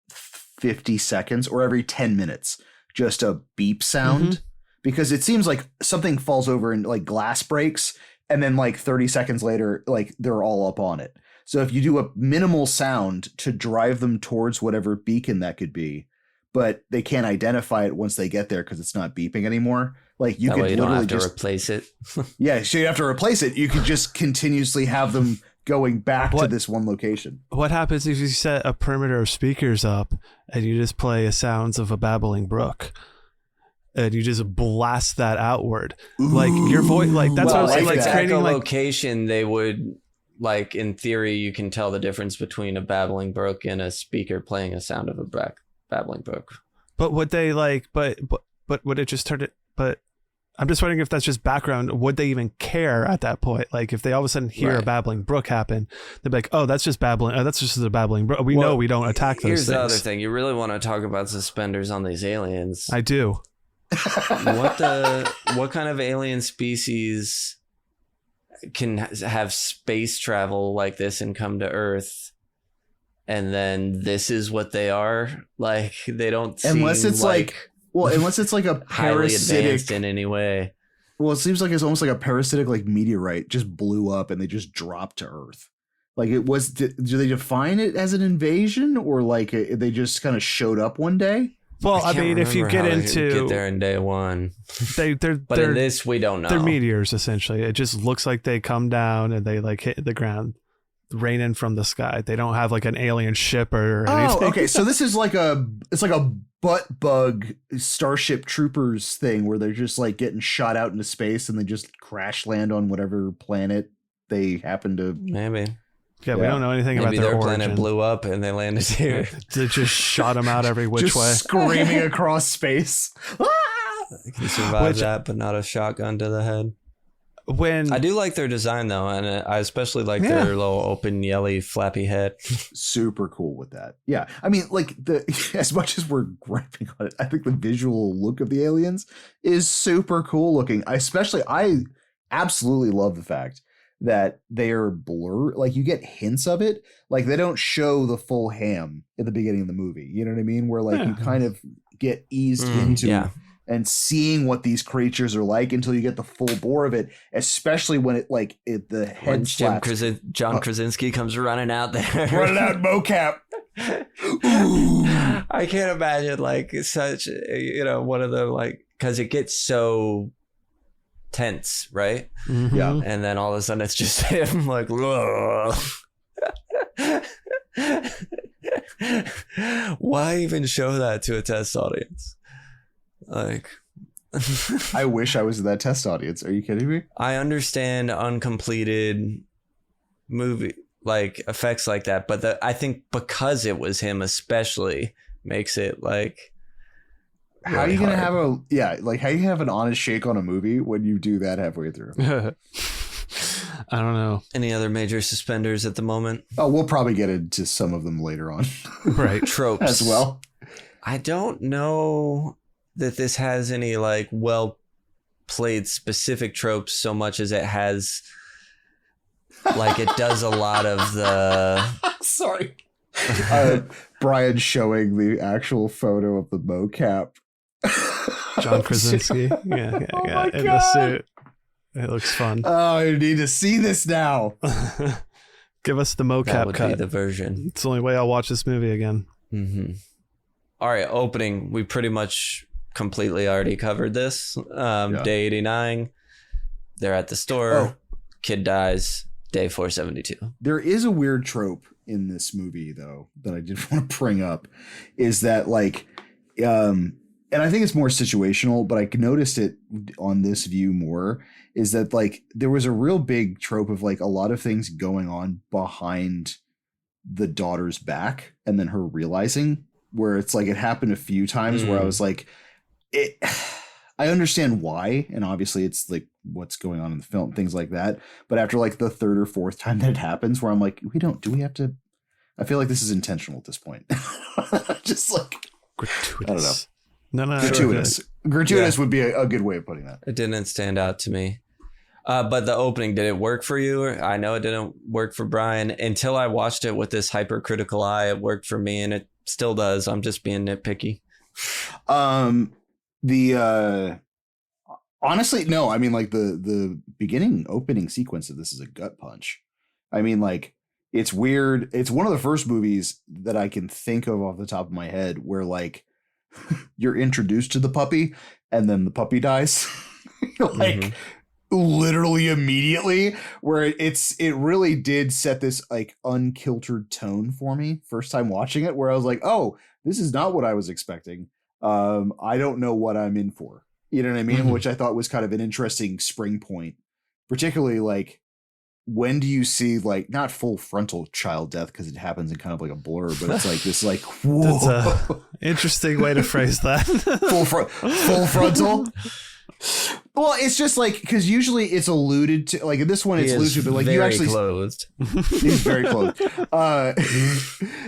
50 seconds or every 10 minutes, just a beep sound, because it seems like something falls over and like glass breaks, and then like 30 seconds later, like they're all up on it. So if you do a minimal sound to drive them towards whatever beacon that could be, but they can't identify it once they get there because it's not beeping anymore. Like you could literally don't have to replace it. Yeah, so you have to replace it. You could just continuously have them going back to this one location. What happens if you set a perimeter of speakers up and you just play sounds of a babbling brook and you just blast that outward? Like your voice, like that's what I was saying. Like creating a location, they would, like, in theory, you can tell the difference between a babbling brook and a speaker playing a sound of a babbling brook. But would they like? But would it just turn it? But I'm just wondering if that's just background. Would they even care at that point? Like if they all of a sudden hear a babbling brook happen, they'd be like, "Oh, that's just babbling. Oh, that's just a babbling brook. We know we don't attack those things." Here's the other thing: you really want to talk about suspenders on these aliens? I do. What kind of alien species can have space travel like this and come to Earth? And then this is what they are. Like they don't seem unless it's unless it's like a highly parasitic advanced in any way. Well, it seems like it's almost like a parasitic like meteorite just blew up and they just dropped to Earth. Like it was. Do they define it as an invasion or like they just kind of showed up one day? Well, I mean, if you get there in day one, but in this we don't know. They're meteors essentially. It just looks like they come down and they like hit the ground, rain in from the sky. They don't have like an alien ship or anything. Oh, okay. So this is like a butt bug Starship Troopers thing where they're just like getting shot out into space and they just crash land on whatever planet they happen to. Maybe. Yeah, we don't know anything about their origin. Planet blew up and they landed here. They just shot them out every which way. Screaming across space. You can survive that, but not a shotgun to the head. When I do like their design though, and I especially like their little open yelly flappy head. Super cool with that. Yeah, I mean, like as much as we're griping on it, I think the visual look of the aliens is super cool looking. I absolutely love the fact that they are blurred. Like you get hints of it. Like they don't show the full ham at the beginning of the movie. You know what I mean? Where like you kind of get eased into and seeing what these creatures are like until you get the full bore of it, especially when the head slaps. John Krasinski comes running out there. Running out mocap. I can't imagine like such, one of the like, because it gets so tense, right? Mm-hmm. Yeah. And then all of a sudden it's just him like, why even show that to a test audience? Like, I wish I was in that test audience. Are you kidding me? I understand uncompleted movie like effects like that, but I think because it was him especially makes it like really how are you hard. Gonna have how you have an honest shake on a movie when you do that halfway through? I don't know. Any other major suspenders at the moment? Oh, we'll probably get into some of them later on. Right. Tropes. As well. I don't know that this has any like well played specific tropes so much as it has like it does a lot of the Sorry. Bryan showing the actual photo of the mocap. John Krasinski. Yeah, Oh yeah. my In the God. suit. It looks fun. Oh, I need to see this now. Give us the that mocap would be cut. the version. It's the only way I'll watch this movie again. Mm-hmm. All right, opening. We pretty much completely already covered this. Day 89. They're at the store. Oh. Kid dies. Day 472. There is a weird trope in this movie, though, that I did want to bring up, is that like, and I think it's more situational, but I noticed it on this view more, is that like there was a real big trope of like a lot of things going on behind the daughter's back and then her realizing, where it's like it happened a few times where I was like, I understand why, and obviously it's like what's going on in the film, things like that. But after like the third or fourth time that it happens, where I'm like, do we have to? I feel like this is intentional at this point. Just like Gratuitous. I don't know. No. Gratuitous would be a good way of putting that. It didn't stand out to me. But the opening, did it work for you? I know it didn't work for Bryan. Until I watched it with this hypercritical eye, it worked for me, and it still does. I'm just being nitpicky. Honestly, no. I mean, like the beginning opening sequence of this is a gut punch. I mean, like it's weird. It's one of the first movies that I can think of off the top of my head where like you're introduced to the puppy and then the puppy dies. Like literally immediately, where it really did set this like unkiltered tone for me first time watching it, where I was like, oh, this is not what I was expecting. I don't know what I'm in for. You know what I mean? Which I thought was kind of an interesting spring point, particularly like when do you see like not full frontal child death because it happens in kind of like a blur, but it's like this like whoa. That's an interesting way to phrase that. full frontal. Well, it's just like because usually it's alluded to, like in this one it's alluded to, but like you actually closed. He's very close.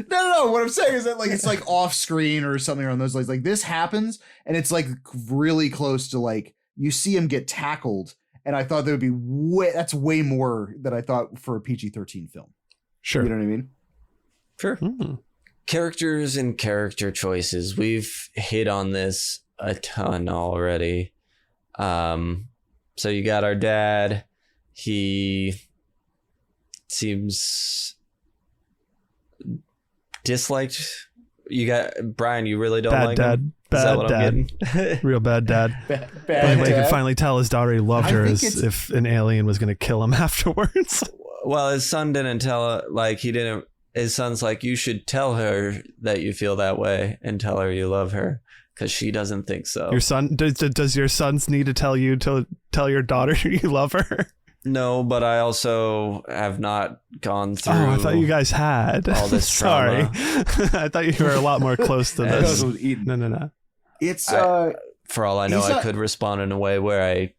No. What I'm saying is that like it's like off screen or something around those lines. Like this happens, and it's like really close to like you see him get tackled, and I thought there would be that's way more than I thought for a PG-13 film. Sure, you know what I mean? Sure. Characters and character choices. We've hit on this a ton already. So you got our dad. He seems disliked. You got Bryan. You really don't bad like dad. him? Bad Is that what dad. I'm getting? Real bad dad. Bad Like he dad. could finally tell his daughter he loved her think as if an alien was going to kill him afterwards. Well, his son didn't tell her. Like he didn't. His son's like, you should tell her that you feel that way and tell her you love her. Because she doesn't think so. Your son does your sons need to tell you to tell your daughter you love her? No, but I also have not gone through. Oh, I thought you guys had. all this Sorry, trauma. I thought you were a lot more close to this. was eaten. No. It's For all I know, He's I not- could respond in a way where I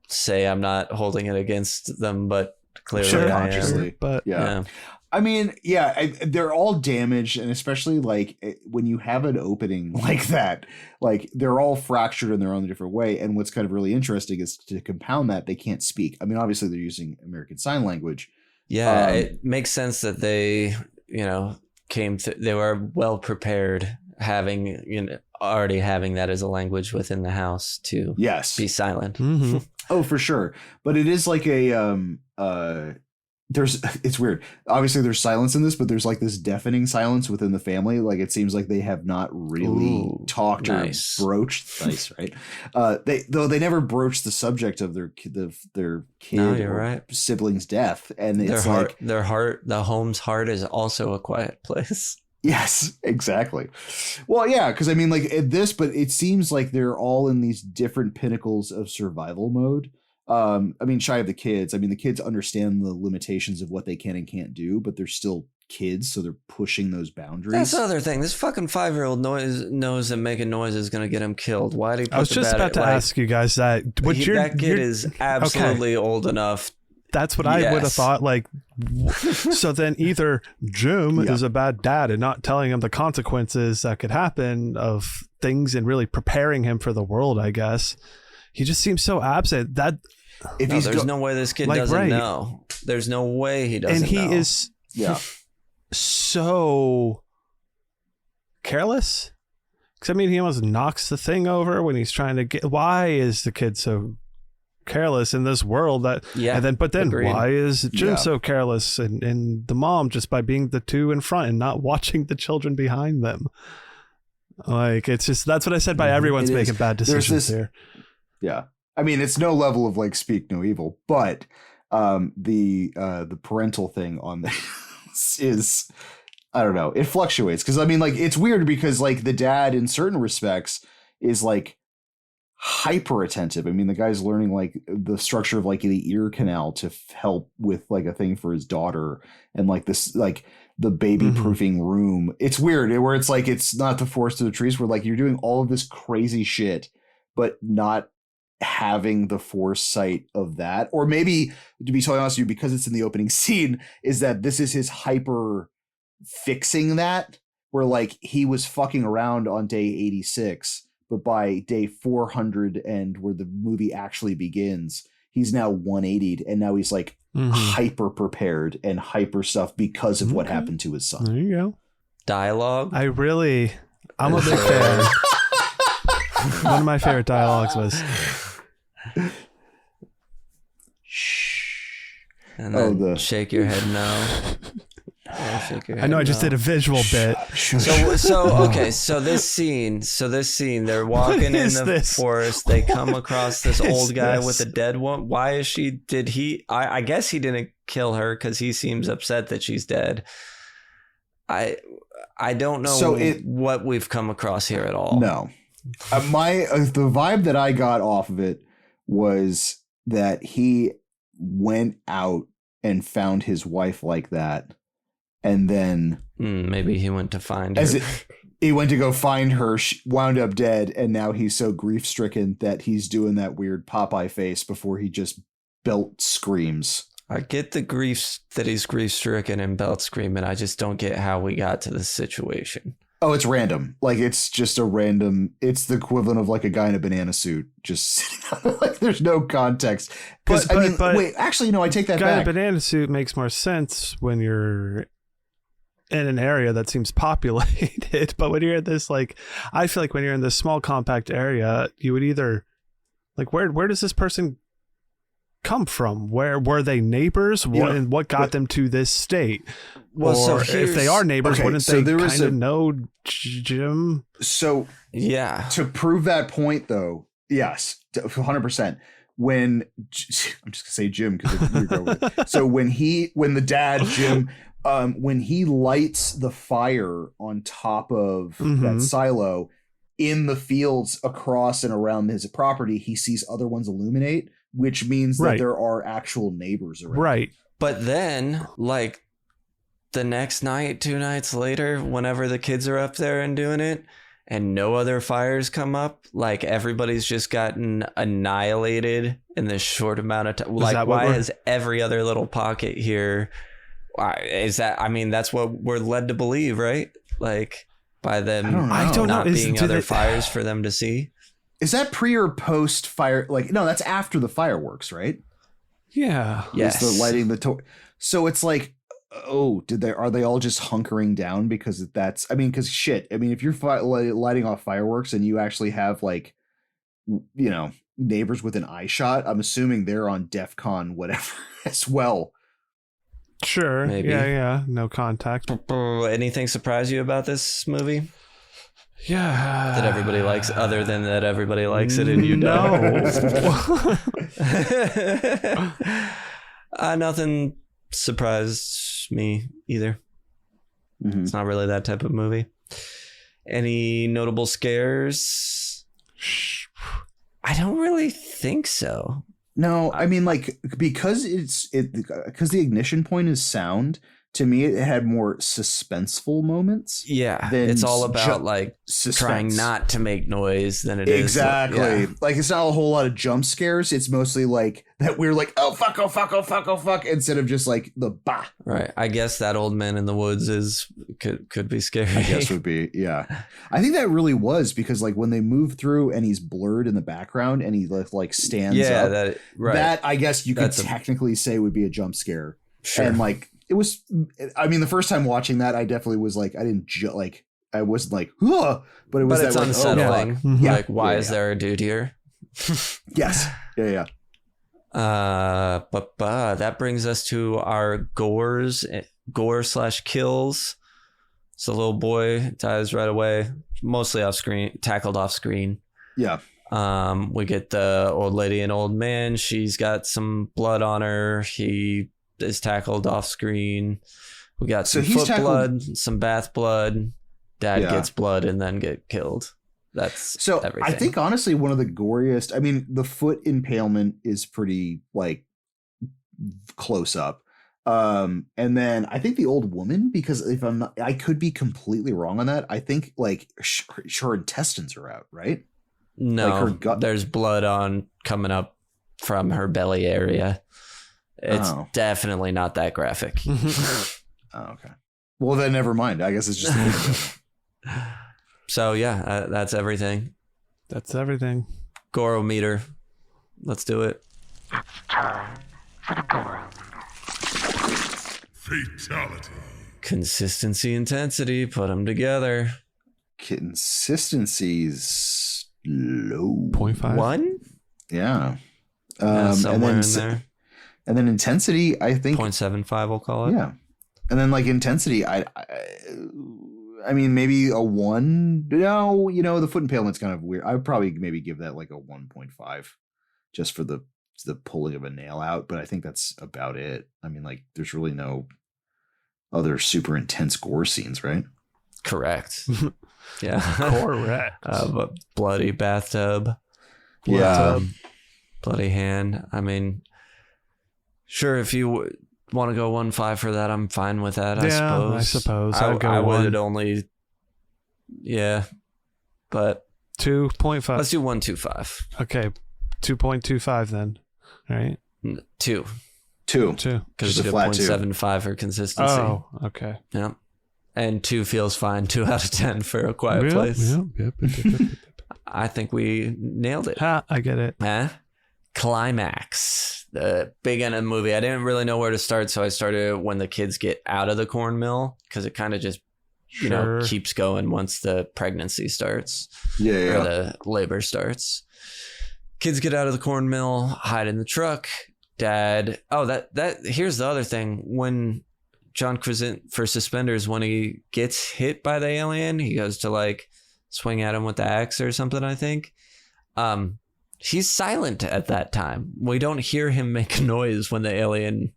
say I'm not holding it against them, but clearly Sure, I am. consciously. But yeah. I mean, they're all damaged, and especially like when you have an opening like that, like they're all fractured in their own different way. And what's kind of really interesting is to compound that they can't speak. I mean, obviously they're using American Sign Language. Yeah, it makes sense that they, they were well prepared, having already having that as a language within the house to Yes. be silent. Mm-hmm. Oh, for sure. But it is like it's weird. Obviously there's silence in this, but there's like this deafening silence within the family. Like it seems like they have not really talked nice. or broached nice, right? They never broached the subject of their kid No, you're or right. sibling's death. And it's the home's heart is also a quiet place. Yes, exactly. Well, yeah, because I mean, like but it seems like they're all in these different pinnacles of survival mode. I mean, shy of the kids. I mean, the kids understand the limitations of what they can and can't do, but they're still kids, so they're pushing those boundaries. That's the other thing. This fucking 5-year-old knows that making noise is going to get him killed. Why did he put I was just about to ask you guys that. That kid is absolutely old enough That's what I would have thought. Like, so then either Jim is a bad dad and not telling him the consequences that could happen of things and really preparing him for the world, I guess. He just seems so absent. There's no way this kid doesn't know. There's no way he doesn't know. And he is so careless. Because, I mean, he almost knocks the thing over when he's trying to get... Why is the kid so careless in this world? But then why is Jim so careless? And the mom, just by being the two in front and not watching the children behind them. Like, it's just... That's what I said by everyone's making bad decisions here. Yeah. I mean, it's no level of, like, speak no evil. But the parental thing on this is... I don't know. It fluctuates because I mean, like, it's weird because like the dad in certain respects is like hyper attentive. I mean, the guy's learning like the structure of like the ear canal to help with like a thing for his daughter and like this, like the baby proofing room. It's weird where it's like, it's not the forest of the trees where like you're doing all of this crazy shit, but not having the foresight of that. Or maybe, to be totally honest with you, because it's in the opening scene, is that this is his hyper fixing that, where like he was fucking around on day 86, but by day 400 and where the movie actually begins, he's now 180'd and now he's like hyper prepared and hyper stuff because of what happened to his son. There you go. Dialogue. I'm a big fan. One of my favorite dialogues was and then shake your head no. I know I just did a visual bit. So this scene, they're walking in the forest. They come across this old guy with a dead one. Why is she? I guess he didn't kill her because he seems upset that she's dead. I don't know what we've come across here at all. No, the vibe that I got off of it was that he went out and found his wife like that. And then maybe he went to find her. He went to go find her, wound up dead, and now he's so grief-stricken that he's doing that weird Popeye face before he just belt screams. I get the grief that he's grief-stricken and belt screaming. I just don't get how we got to this situation. Oh, it's random. Like, it's just a random... It's the equivalent of, like, a guy in a banana suit just sitting like, there's no context. But wait, actually, no, I take that back. Guy in a banana suit makes more sense when you're in an area that seems populated, but when you're in this, like, I feel like when you're in this small compact area, you would either, like, where does this person come from? Where were they neighbors? And what got them to this state? Well, or if they are neighbors, wouldn't they kind of know Jim? So yeah, to prove that point, though, yes, 100%. When I'm just gonna say Jim because you go with it. So when the dad Jim. When he lights the fire on top of that silo in the fields across and around his property, he sees other ones illuminate, which means that there are actual neighbors around. Right. But then, like, the next night, 2 nights later, whenever the kids are up there and doing it, and no other fires come up, like, everybody's just gotten annihilated in this short amount of time. Like, why has every other little pocket here... Is that? I mean, that's what we're led to believe, right? Like by them not being other fires for them to see. Is that pre or post fire? Like, no, that's after the fireworks, right? Yeah. Yes. The lighting the so it's like, oh, are they all just hunkering down because that's? I mean, because shit. I mean, if you're lighting off fireworks and you actually have like, you know, neighbors with an eye shot, I'm assuming they're on DEFCON whatever as well. Sure. Maybe. Yeah. No contact. Anything surprise you about this movie? Yeah. That everybody likes, other than that everybody likes it and you don't. Nothing surprised me either. It's not really that type of movie. Any notable scares? I don't really think so. No, I mean, like, because because the ignition point is sound, to me, it had more suspenseful moments. Yeah, than it's all about like suspense. trying not to make noise than it is. Exactly. Yeah. Like it's not a whole lot of jump scares. It's mostly like that we're like, oh fuck, oh fuck, oh fuck, oh fuck, instead of just like the bah. Right. I guess that old man in the woods could be scary. I guess would be, yeah. I think that really was because like when they move through and he's blurred in the background and he like stands up. That I guess you could technically say would be a jump scare. Sure. And like it was, I mean, the first time watching that, I definitely was like, I didn't I wasn't like, huh, but it was it's that unsettling. Like, oh, yeah. Like, why is there a dude here? Yes. Yeah. But that brings us to our gore / kills. So the little boy dies right away, mostly tackled off screen. Yeah. We get the old lady and old man. She's got some blood on her. He is tackled off screen. We got some foot blood, some bath blood. Dad gets blood and then get killed. That's everything. I think honestly one of the goriest, I mean, the foot impalement is pretty like close up. And then I think the old woman, because if I'm not, I could be completely wrong on that. I think like her intestines are out, right? No, like her gut. There's blood coming up from her belly area. It's definitely not that graphic. Oh, okay. Well, then never mind. I guess it's just. So yeah, that's everything. That's everything. Gorometer. Let's do it. It's time for the Gorometer. Fatality. Consistency, intensity. Put them together. Consistency's low. 0.5. 1? Yeah. Somewhere in there. And then intensity, I think 0.75 we'll call it. Yeah. And then like intensity, I mean maybe a 1. No, the foot impalement's kind of weird. I would probably maybe give that like a 1.5 just for the pulling of a nail out, but I think that's about it. I mean, like there's really no other super intense gore scenes, right? Correct. Yeah. Correct. But bloody bathtub. Bloody hand. I mean, sure, if you want to go 1.5 for that, I'm fine with that. I suppose. I would only. Yeah, but 2.5. Let's do 1.25. Okay, 2.25 then. All right. 2. Because you did 0.75 for consistency. Oh, okay. Yeah, and 2 feels fine. 2 out of 10 for A Quiet Place. Yep. I think we nailed it. I get it. Climax, the big end of the movie. I didn't really know where to start, so I started when the kids get out of the corn mill because it kind of just keeps going once the pregnancy starts or the labor starts. Kids get out of the corn mill, hide in the truck. Dad, here's the other thing. When John Krasinski for suspenders, when he gets hit by the alien, he goes to like swing at him with the axe or something, I think. He's silent at that time. We don't hear him make a noise when the alien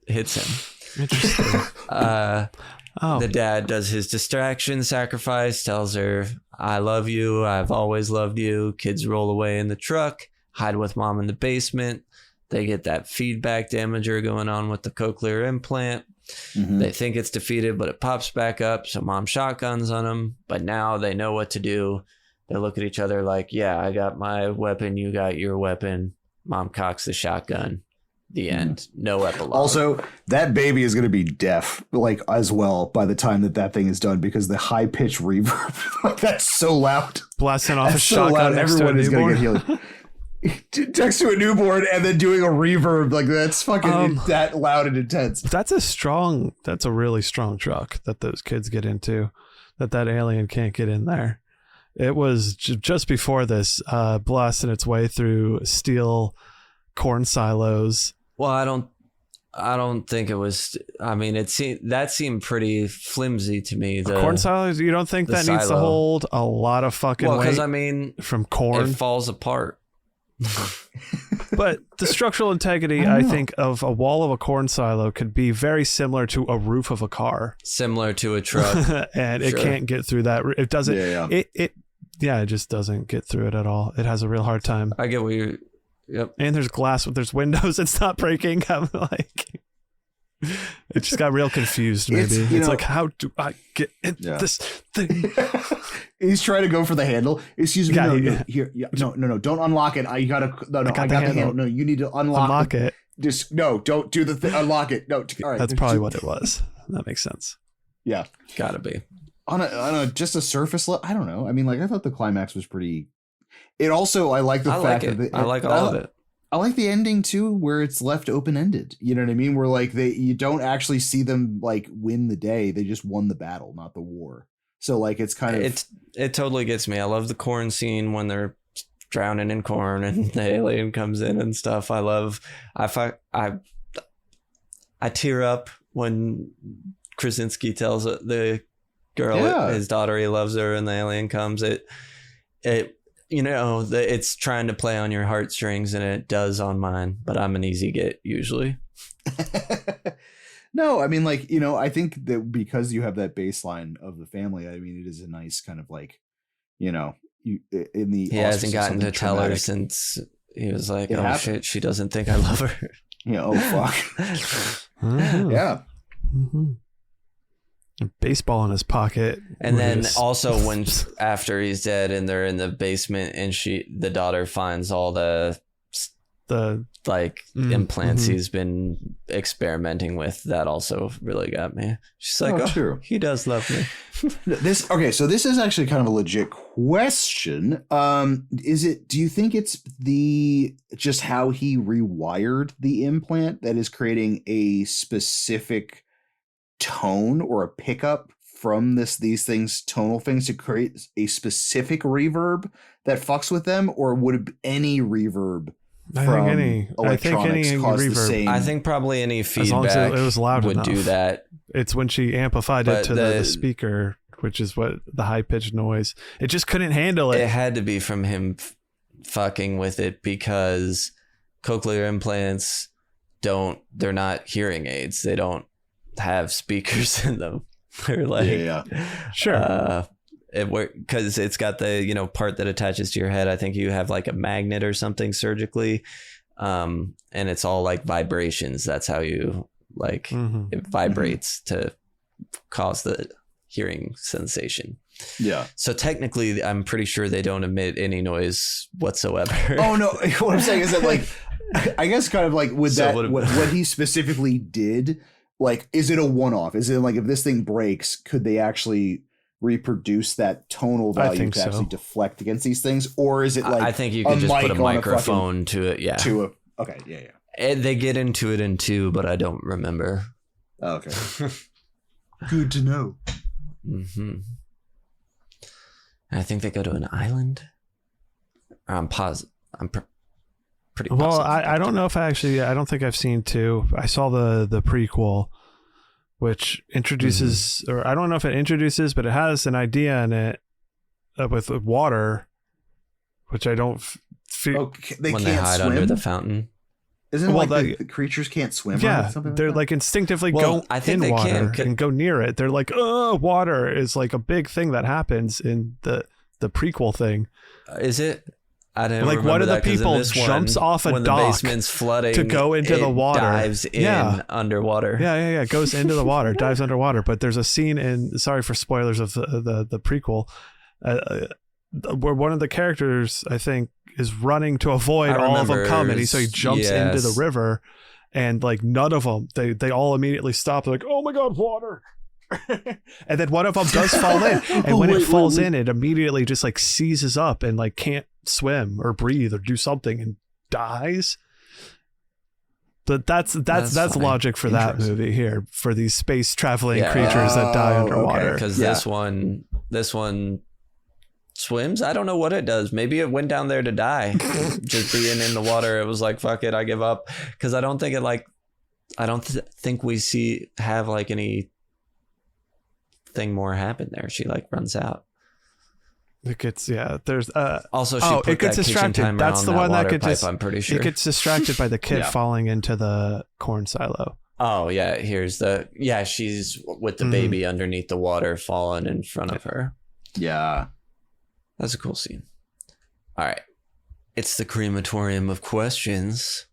hits him. Interesting. The dad does his distraction sacrifice, tells her, I love you. I've always loved you. Kids roll away in the truck, hide with mom in the basement. They get that feedback damager going on with the cochlear implant. Mm-hmm. They think it's defeated, but it pops back up. So mom shotguns on them. But now they know what to do. They look at each other like, yeah, I got my weapon. You got your weapon. Mom cocks the shotgun. The end. No epilogue. Also, that baby is going to be deaf, like as well, by the time that thing is done, because the high pitched reverb, like that's so loud. Blasting off a shotgun. Everyone is going to get healed. Next to a newborn and then doing a reverb, like that's fucking that loud and intense. That's a really strong truck that those kids get into, that alien can't get in there. It was just before this, blasting its way through steel corn silos. Well, I don't think it was. I mean, that seemed pretty flimsy to me. The corn silos. You don't think that needs to hold a lot of fucking weight? Well, because I mean, from corn, it falls apart. But the structural integrity, I think, of a wall of a corn silo could be very similar to a roof of a car, similar to a truck, and it can't get through that. It doesn't. It just doesn't get through it at all. It has a real hard time. I get what you. Yep. And there's glass. There's windows. It's not breaking. I'm like, It just got real confused. Maybe it's like, how do I get in this thing? He's trying to go for the handle. Excuse me. No. Don't unlock it. I got the handle. No, you need to unlock it. Just don't do the thing. Unlock it. No. All right. That's probably what it was. That makes sense. Yeah. Gotta be. On a just a surface level. I don't know. I mean, like, I thought the climax was pretty. It also, I like the fact that I like all of it. I like the ending too, where it's left open-ended. You know what I mean? Where like you don't actually see them like win the day; they just won the battle, not the war. So like it's kind of it totally gets me. I love the corn scene when they're drowning in corn and the alien comes in and stuff. I tear up when Krasinski tells the girl his daughter he loves her, and the alien comes. It's trying to play on your heartstrings, and it does on mine, but I'm an easy get usually. No, I mean, like, I think that because you have that baseline of the family, I mean, it is a nice kind of like, he hasn't gotten to tell her since he was like, shit, she doesn't think I love her. Yeah. Oh, fuck. Yeah. Mm-hmm. Baseball in his pocket, and then also when after he's dead and they're in the basement and the daughter finds all the implants he's been experimenting with, that also really got me. She's like, true. He does love me. So this is actually kind of a legit question. Do you think it's just how he rewired the implant that is creating a specific tone or a pickup from these things, tonal things, to create a specific reverb that fucks with them, or would any reverb from electronics cause the same? I think probably any feedback as long as it was loud would enough. Do that. It's when she amplified it to the speaker, which is what the high pitched noise. It just couldn't handle it. It had to be from him fucking with it, because cochlear implants they're not hearing aids. They don't have speakers in them. They're like, sure. Because it's got the part that attaches to your head. I think you have like a magnet or something surgically, and it's all like vibrations. That's how you it vibrates to cause the hearing sensation. Yeah. So technically, I'm pretty sure they don't emit any noise whatsoever. Oh no! What I'm saying is that, like, I guess kind of like with what he specifically did. Like, is it a one-off? Is it like, if this thing breaks, could they actually reproduce that tonal value to actually deflect against these things? Or is it like, I think you could just put a microphone to it. Yeah. Okay. Yeah. And they get into it in 2, but I don't remember. Okay. Good to know. Mm-hmm. I think they go to an island. I'm positive. Pretty well. I don't know if I don't think I've seen 2. I saw the prequel, which introduces, or I don't know if it introduces, but it has an idea in it with water, which I don't feel. They when can't they hide swim under the fountain. Isn't it the creatures can't swim? Yeah, or something they're like instinctively go in water and go near it. They're like, water is like a big thing that happens in the prequel thing. Is it? I didn't like remember one of the that, people jumps off a when dock the basement's flooding to go into the water. Dives in underwater. Yeah. Goes into the water, dives underwater. But there's a scene sorry for spoilers of the prequel, where one of the characters, I think, is running to avoid all of them coming. So he jumps into the river, and like none of them, they all immediately stop. They're like, oh my God, water. And then one of them does fall in, and when it falls in, it immediately just like seizes up and like can't swim or breathe or do something and dies. But that's logic for that movie here, for these space traveling creatures that die underwater. Because this one swims. I don't know what it does. Maybe it went down there to die. Just being in the water, it was like, fuck it, I give up. Because I don't think think we have like any thing more happen there. She like runs out. It gets there's also she it gets distracted. That's the one that gets pipe, I'm pretty sure it gets distracted by the kid falling into the corn silo. Oh yeah, she's with the baby underneath the water falling in front of her. Yeah, that's a cool scene. All right, it's the crematorium of questions.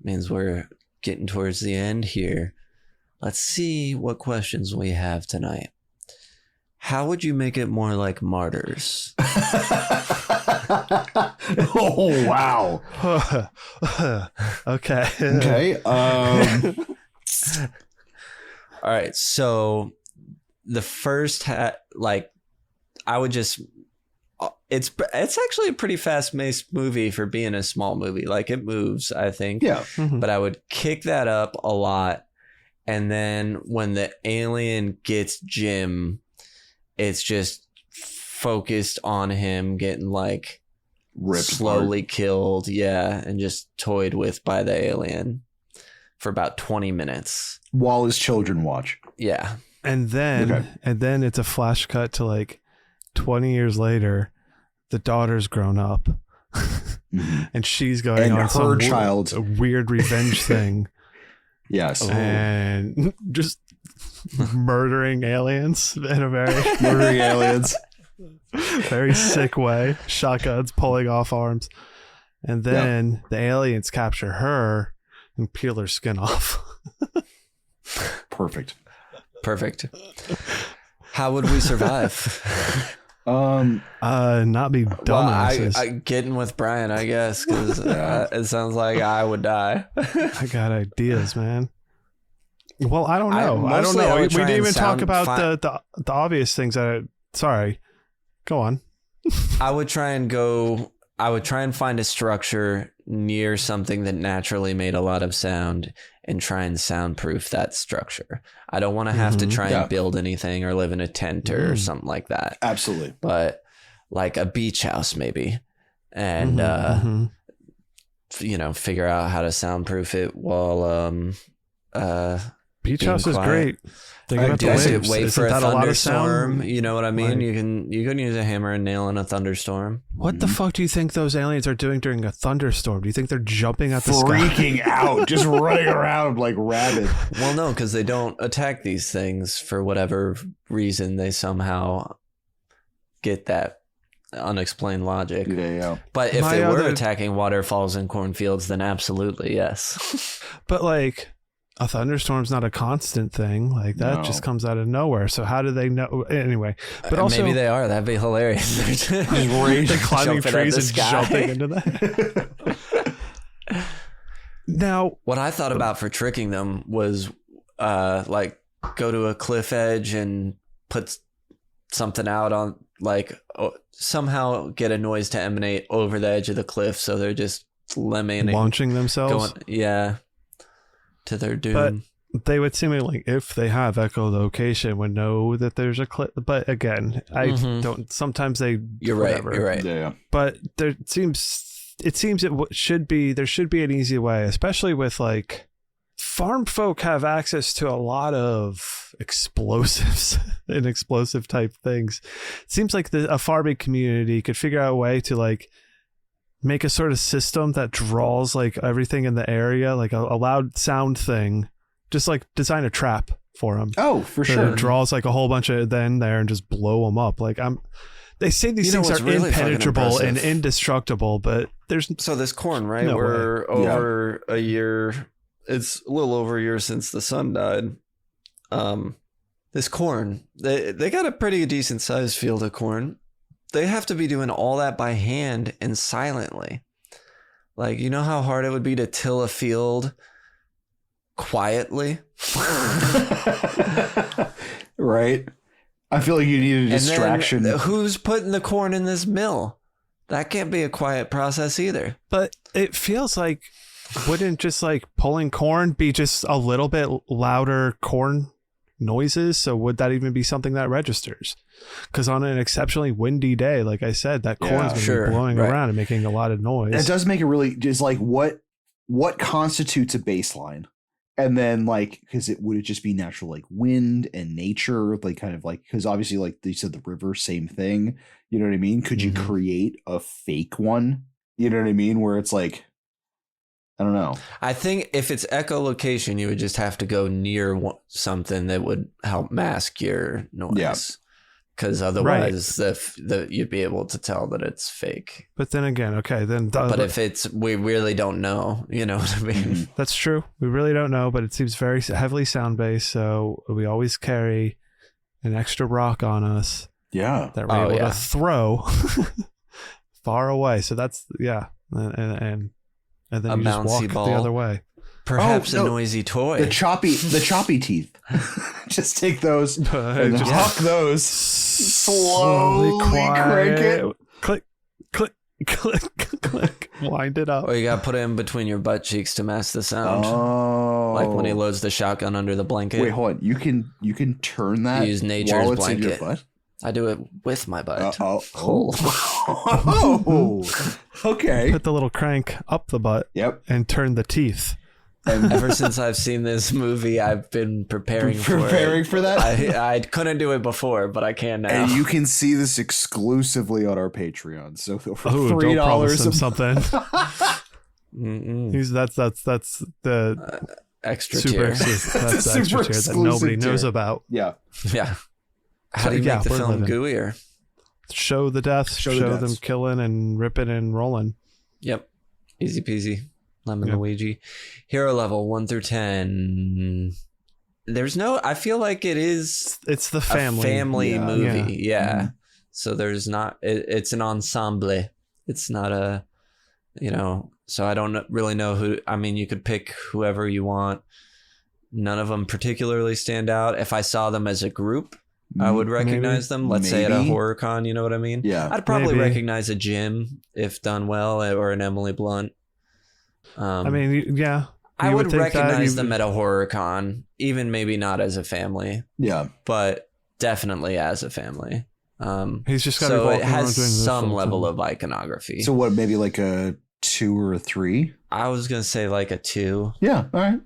Means we're getting towards the end here. Let's see what questions we have tonight. How would you make it more like Martyrs? Oh, wow. Okay. Okay. All right. So the first, I would just, it's actually a pretty fast-paced movie for being a small movie. Like, it moves, I think. Yeah. But I would kick that up a lot. And then when the alien gets Jim, it's just focused on him getting like Ripped slowly killed. Yeah. And just toyed with by the alien for about 20 minutes. While his children watch. Yeah. And then it's a flash cut to like 20 years later. The daughter's grown up, and she's going And on her some child. weird revenge thing. Yes. And just murdering aliens in a very Murdering aliens. very sick way. Shotguns pulling off arms, and then the aliens capture her and peel her skin off. Perfect. How would we survive? Not be dumbasses. I getting with Bryan, I guess, because it sounds like I would die. I got ideas, man. Well, I don't know. Mostly I We would try didn't and even talk sound about the obvious things. Sorry. Go on. I would try and find a structure near something that naturally made a lot of sound and try and soundproof that structure. I don't want to have to try and build anything or live in a tent or something like that. Absolutely. But like a beach house maybe. And, figure out how to soundproof it while, Beach being house is quiet. great. Think about the waves. Wait Isn't for a that lot of thunderstorm. sound? You know what I mean? Like- You can use a hammer and nail in a thunderstorm. What the fuck do you think those aliens are doing during a thunderstorm? Do you think they're jumping at the sky? Freaking out. Just running around like rabid. Well, no, because they don't attack these things for whatever reason. They somehow get that unexplained logic. Yeah. But if My they were other- attacking waterfalls and cornfields, then absolutely yes. But like a thunderstorm's not a constant thing. Like that just comes out of nowhere. So how do they know? Anyway, but also maybe they are. That'd be hilarious. They're they're climbing jumping at trees the and sky. jumping into that. Now, What I thought about for tricking them was like go to a cliff edge and put something out on somehow get a noise to emanate over the edge of the cliff. So they're just launching themselves. To their doom. But they would seemingly, like, if they have echolocation, would know that there's a clip. But again, I don't. Sometimes they. You're whatever. right. You're right. Yeah. But there seems should be an easy way, especially with like farm folk have access to a lot of explosives and explosive type things. It seems like a farming community could figure out a way to like make a sort of system that draws like everything in the area, like a loud sound thing, just like design a trap for them. Oh, for sure. It draws like a whole bunch of then there and just blow them up. Like they say these things are really impenetrable fucking and impressive? indestructible, but there's So this corn, right? No We're over a year. It's a little over a year since the sun died. This corn, they got a pretty decent sized field of corn. They have to be doing all that by hand and silently. Like, you know how hard it would be to till a field quietly? Right. I feel like you need a distraction. And then who's putting the corn in this mill? That can't be a quiet process either. but it feels like wouldn't just like pulling corn be just a little bit louder corn noises? So would that even be something that registers? Because on an exceptionally windy day, like I said, that corn's going to be blowing around and making a lot of noise. It does make it really just like what constitutes a baseline, and then like would it just be natural like wind and nature, like kind of like because obviously like you said the river, same thing. You know what I mean? Could you create a fake one? You know what I mean? Where it's like, I don't know. I think if it's echolocation, you would just have to go near something that would help mask your noise. Yeah. because otherwise you'd be able to tell that it's fake. But then again, okay, then but if we really don't know, you know what I mean? That's true. We really don't know, but it seems very heavily sound based, so we always carry an extra rock on us. Yeah, that we're able to throw far away. So that's and then a you just walk ball. the other way. Perhaps a noisy toy. The choppy teeth. Just take those and huck those. Slowly crank it. Click, click, click, click. Wind it up. Or you got to put it in between your butt cheeks to mask the sound. Oh. Like when he loads the shotgun under the blanket. Wait, hold on. You can turn that. Use nature's while it's blanket. in your butt? I do it with my butt. Oh. Okay. Put the little crank up the butt. Yep. And turn the teeth. And ever since I've seen this movie, I've been preparing for that. I couldn't do it before, but I can now. And you can see this exclusively on our Patreon. So for $3 $3 something. That's the extra super tier. That's the extra tier that nobody knows about. Yeah. How do you make the film living. gooier? Show the deaths. Show them killing and ripping and rolling. Yep. Easy peasy. Lemon Luigi. Hero level 1 through 10. There's no. I feel like it's the family movie. Yeah. Mm-hmm. So there's not. It's an ensemble. It's not a. So I don't really know who. I mean, you could pick whoever you want. None of them particularly stand out. If I saw them as a group, I would recognize them. Let's say at a horror con, you know what I mean? Yeah. I'd probably recognize a Jim if done well, or an Emily Blunt. I mean, yeah. I would recognize them at a horror con, even maybe not as a family. Yeah. But definitely as a family. He's just got so it has some level of iconography. So what, maybe like a 2 or a 3? I was gonna say like a 2. Yeah, all right.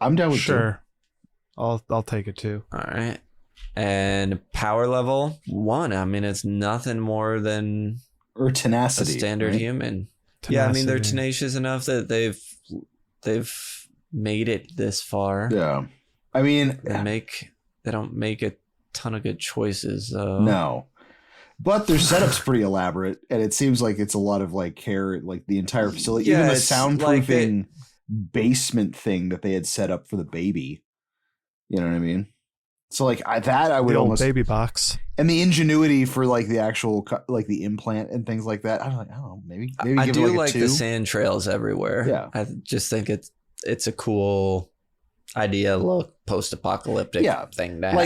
I'm down with sure. 2. I'll take a 2. All right. And power level 1. I mean, it's nothing more than tenacity, a standard human. Tenacity. Yeah, I mean, they're tenacious enough that they've made it this far. Yeah, I mean, they don't make a ton of good choices though. No, but their setup's pretty elaborate, and it seems like it's a lot of like care, like the entire facility, even the soundproofing basement thing that they had set up for the baby. You know what I mean? So like I would almost baby box, and the ingenuity for like the actual like the implant and things like that. I don't know, maybe I give do it like a 2. the sand trails everywhere. Yeah, I just think it's a cool idea, look, post-apocalyptic thing to have.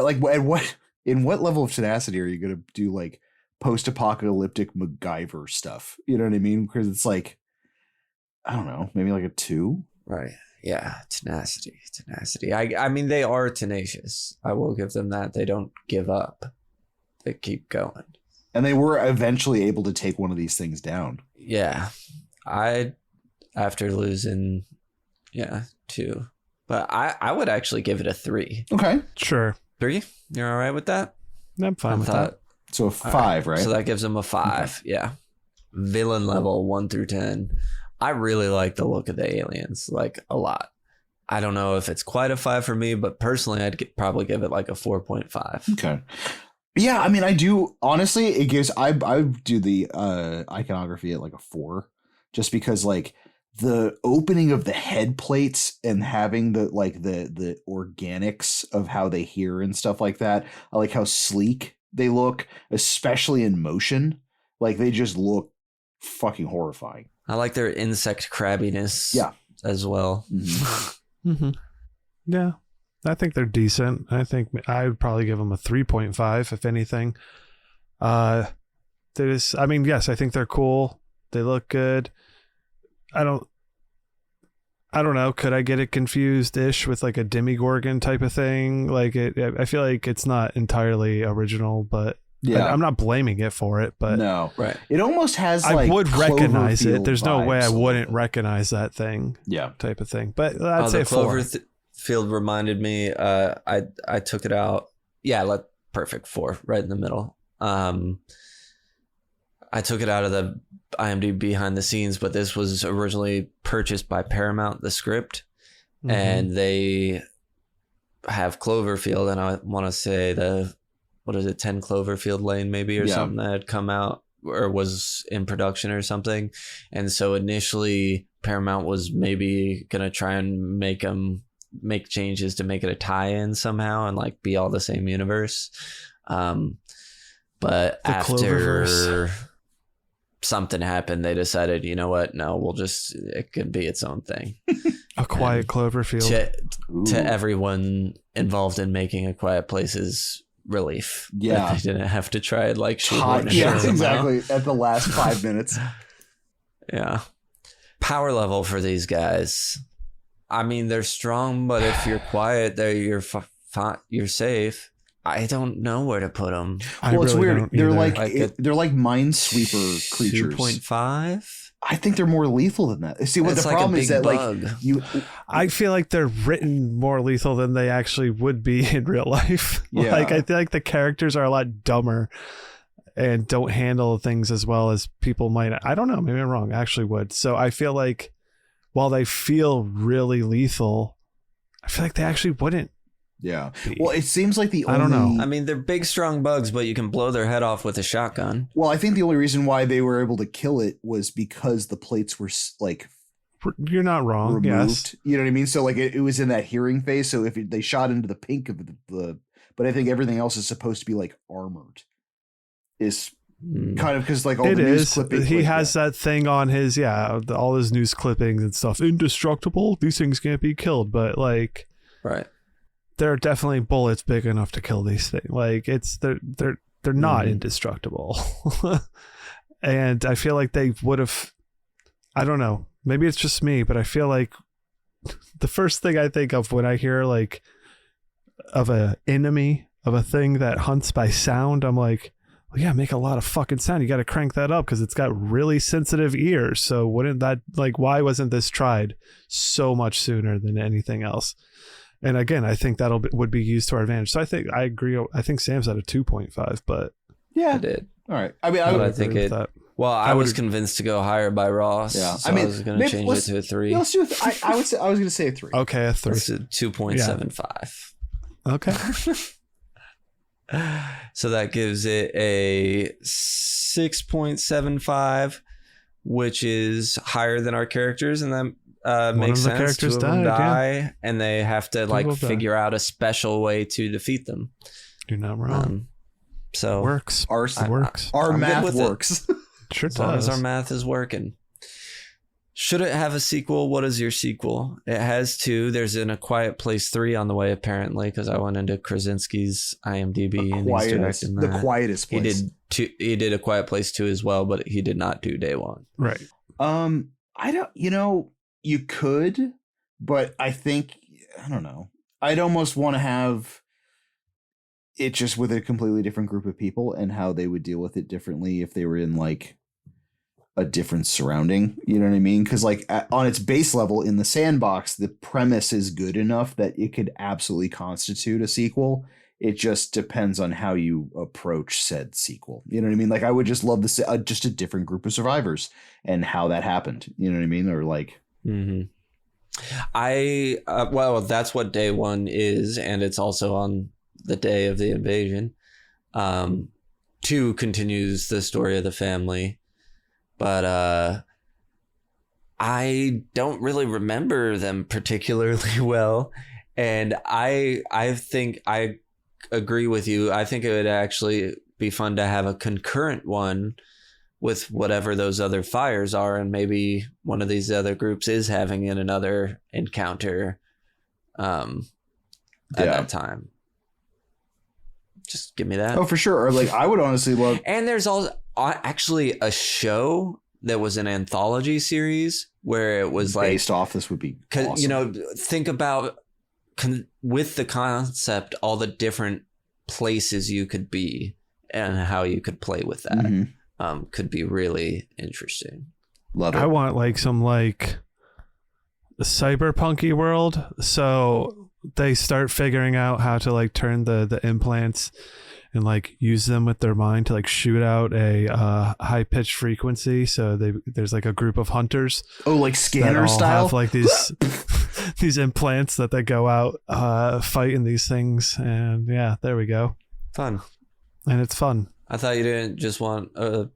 Like in what level of tenacity are you going to do like post-apocalyptic MacGyver stuff? You know what I mean? Because it's like, I don't know, maybe like a 2. Right. Yeah, tenacity. I mean, they are tenacious. I will give them that. They don't give up. They keep going. And they were eventually able to take one of these things down. Yeah. After losing, 2. But I would actually give it a 3. Okay. Sure. 3? You're all right with that? I'm fine with that. So a 5, right? So that gives them a 5. Okay. Yeah. Villain level 1 through 10. I really like the look of the aliens, like a lot. I don't know if it's quite a 5 for me, but personally, I'd probably give it like a 4.5. Okay. Yeah, I mean, I do. Honestly, it gives. I do the iconography at like a 4, just because like the opening of the head plates and having the organics of how they hear and stuff like that. I like how sleek they look, especially in motion. Like they just look fucking horrifying. I like their insect crabbiness as well. Mm-hmm. Mm-hmm. Yeah, I think they're decent. I think I would probably give them a 3.5, if anything. I mean, yes, I think they're cool. They look good. I don't know. Could I get it confused-ish with like a Demigorgon type of thing? Like I feel like it's not entirely original, but yeah, I'm not blaming it for it. But no, right? It almost has. I would recognize it. There's no way I vibes wouldn't recognize that thing. Yeah, type of thing. But I'd say the 4. Cloverfield reminded me. I took it out. Yeah, perfect 4, right in the middle. I took it out of the IMDb behind the scenes, but this was originally purchased by Paramount, the script, and they have Cloverfield, and I want to say the what is it, 10 Cloverfield Lane maybe, or something that had come out or was in production or something. And so initially Paramount was maybe going to try and make changes to make it a tie-in somehow and like be all the same universe. But after something happened, they decided, you know what? No, it could be its own thing. A Quiet Cloverfield. To everyone involved in making A Quiet Place's relief. Yeah. That they didn't have to try and like shoehorn it. Yeah, exactly. At the last 5 minutes. Yeah. Power level for these guys. I mean, they're strong, but if you're quiet, you're safe. I don't know where to put them. Well, it's weird. They're like minesweeper creatures. 2.5? I think they're more lethal than that. See, what the problem is that bug. I feel like they're written more lethal than they actually would be in real life. Yeah. Like I feel like the characters are a lot dumber and don't handle things as well as people might. I don't know. Maybe I'm wrong. Actually would. So I feel like while they feel really lethal, I feel like they actually wouldn't. Yeah. Well, it seems like I don't know. I mean, they're big, strong bugs, but you can blow their head off with a shotgun. Well, I think the only reason why they were able to kill it was because the plates were like... You're not wrong. Removed. Yes. You know what I mean? So like it was in that hearing phase. So if they shot into the pink of the... But I think everything else is supposed to be like armored. Is kind of because like all the news clippings. He has that thing on his, all his news clippings and stuff. Indestructible. These things can't be killed. But like... Right. There are definitely bullets big enough to kill these things. Like they're not indestructible. And I feel like they would have, I don't know, maybe it's just me, but I feel like the first thing I think of when I hear like of a enemy, of a thing that hunts by sound, I'm like, well, yeah, make a lot of fucking sound. You got to crank that up because it's got really sensitive ears. So wouldn't that, like, why wasn't this tried so much sooner than anything else? And again, I think would be used to our advantage. So I agree. I think Sam's at a 2.5, but yeah, I did. All right. I mean, I think it. That. Well, I was convinced to go higher by Ross. Yeah, so I was going to change it to a 3. Let's do I was going to say a 3. Okay, a 3. It's a 2.75. Yeah. Okay. So that gives it a 6.75, which is higher than our characters, and that makes sense. 2 of them die, and they have to figure out a special way to defeat them. You're not wrong. So works. Our math works. Sure as long as our math is working. Should it have a sequel? What is your sequel? It has 2. There's an A Quiet Place 3 on the way, apparently, because I went into Krasinski's IMDb and he's directing that. The Quietest Place. He did A Quiet Place 2 as well, but he did not do Day 1. Right. I don't. You could, but I think I don't know. I'd almost want to have it just with a completely different group of people and how they would deal with it differently if they were in like a different surrounding, you know what I mean? Because like on its base level in the sandbox, the premise is good enough that it could absolutely constitute a sequel. It just depends on how you approach said sequel. You know what I mean? Like I would just love to see just a different group of survivors and how that happened. You know what I mean? Or like, well, that's what Day 1 is, and it's also on the day of the invasion. 2 continues the story of the family. But I don't really remember them particularly well. And I think I agree with you. I think it would actually be fun to have a concurrent one with whatever those other fires are. And maybe one of these other groups is having another encounter at that time. Just give me that. Oh, for sure. Or like I would honestly love. And there's also actually a show that was an anthology series where it was like based off. This would be awesome. Think about with the concept all the different places you could be and how you could play with that. Could be really interesting. Love it. I want like some like cyberpunky world, so they start figuring out how to like turn the implants and like use them with their mind to like shoot out a high pitched frequency. So there's like a group of hunters. Oh, like scanner style. Have like these these implants that they go out fighting these things, and yeah, there we go. Fun. and it's fun. I thought you didn't just want a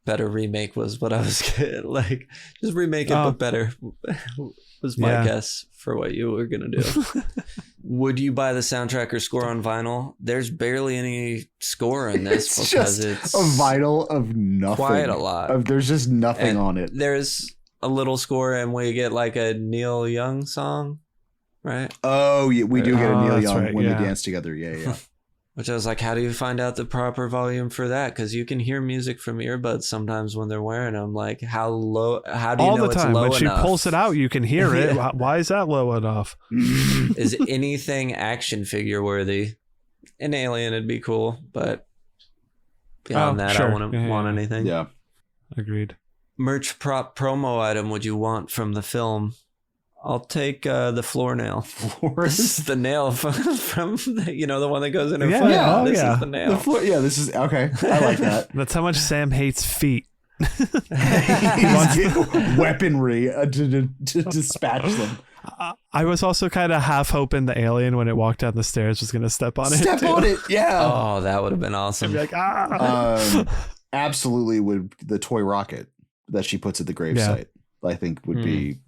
better remake was what I was getting. Like, just remake it, but better was my guess for what you were going to do. Would you buy the soundtrack or score on vinyl? There's barely any score in this because it's a vinyl of nothing. Quite a lot. There's just nothing on it. There's a little score and we get like a Neil Young song, right? Oh, yeah, we do get a Neil Young when we dance together. Yeah. Which I was like, how do you find out the proper volume for that? Because you can hear music from earbuds sometimes when they're wearing them. Like, how low? How do you know it's low enough? When she pulls it out, you can hear it. Why is that low enough? Is anything action figure worthy? An alien would be cool, but beyond that, I wouldn't want anything. Yeah, agreed. Merch prop promo item would you want from the film? I'll take the floor nail. This is the nail from the one that goes in her foot. Yeah. This is the nail. This is okay. I like that. That's how much Sam hates feet. He wants weaponry to dispatch them. I was also kind of half hoping the alien, when it walked down the stairs, was going to step on it. Step on it, yeah. Oh, that would have been awesome. I'd be like, absolutely would the toy rocket that she puts at the gravesite, I think would be.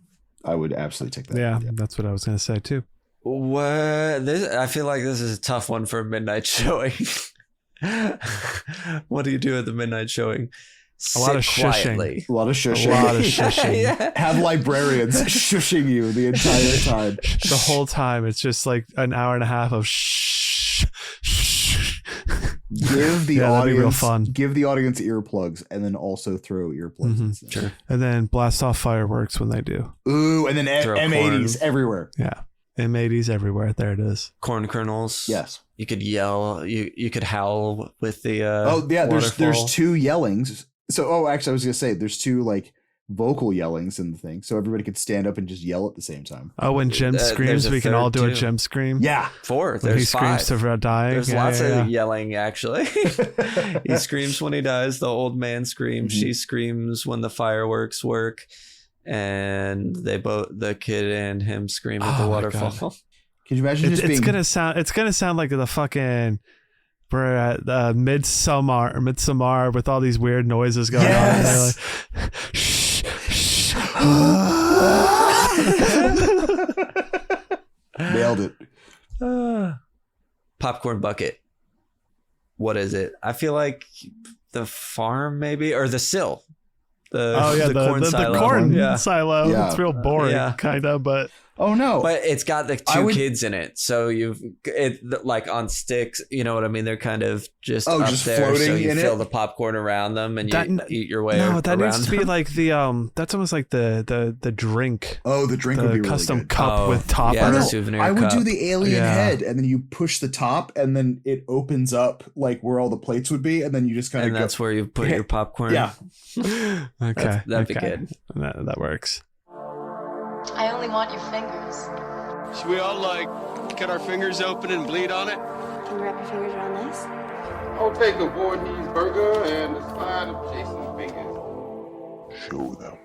I would absolutely take that. Yeah, that's what I was going to say too. I feel like this is a tough one for a midnight showing. What do you do at the midnight showing? A lot of shushing. A lot of shushing. Yeah. Have librarians shushing you the entire time. The whole time. It's just like an hour and a half of shh. Give the audience real fun. Give the audience earplugs, and then also throw earplugs. Mm-hmm. Sure. And then blast off fireworks when they do. Ooh, and then M80s everywhere. Yeah, M80s everywhere. There it is. Corn kernels. Yes. You could yell. You could howl with the. There's two yellings. So actually, I was gonna say there's two like vocal yellings in the thing, so everybody could stand up and just yell at the same time. Oh, when Jim screams, we can all do a Jim scream. Yeah, 4. When he screams to dying. There's lots of yelling. Actually, he screams when he dies. The old man screams. Mm-hmm. She screams when the fireworks work, and the kid and him scream at the waterfall. Can you imagine? It's gonna sound like the fucking. We're at Midsummer with all these weird noises going on. And they're like, shh, shh. Nailed it. Popcorn bucket. What is it? I feel like the farm, maybe, or the sill. The corn silo. The corn silo. Yeah. It's real boring, kind of, but. Oh no! But it's got the two kids in it, so it like on sticks. You know what I mean? They're kind of just up just there, floating so you in fill it? the popcorn around them, and you eat your way. No, that needs to be like the That's almost like the drink. Oh, the drink would be really custom good. cup with topper. Yeah, the souvenir I would cup. do the alien head, and then you push the top, and then it opens up like where all the plates would be, and then you just kind of. And that's where you put your popcorn. Yeah. Okay, that'd be good. That works. I only want your fingers. Should we all, cut our fingers open and bleed on it? Can you wrap your fingers around this? I'll take a Voorhees burger and a slide of Jason's fingers. Show them.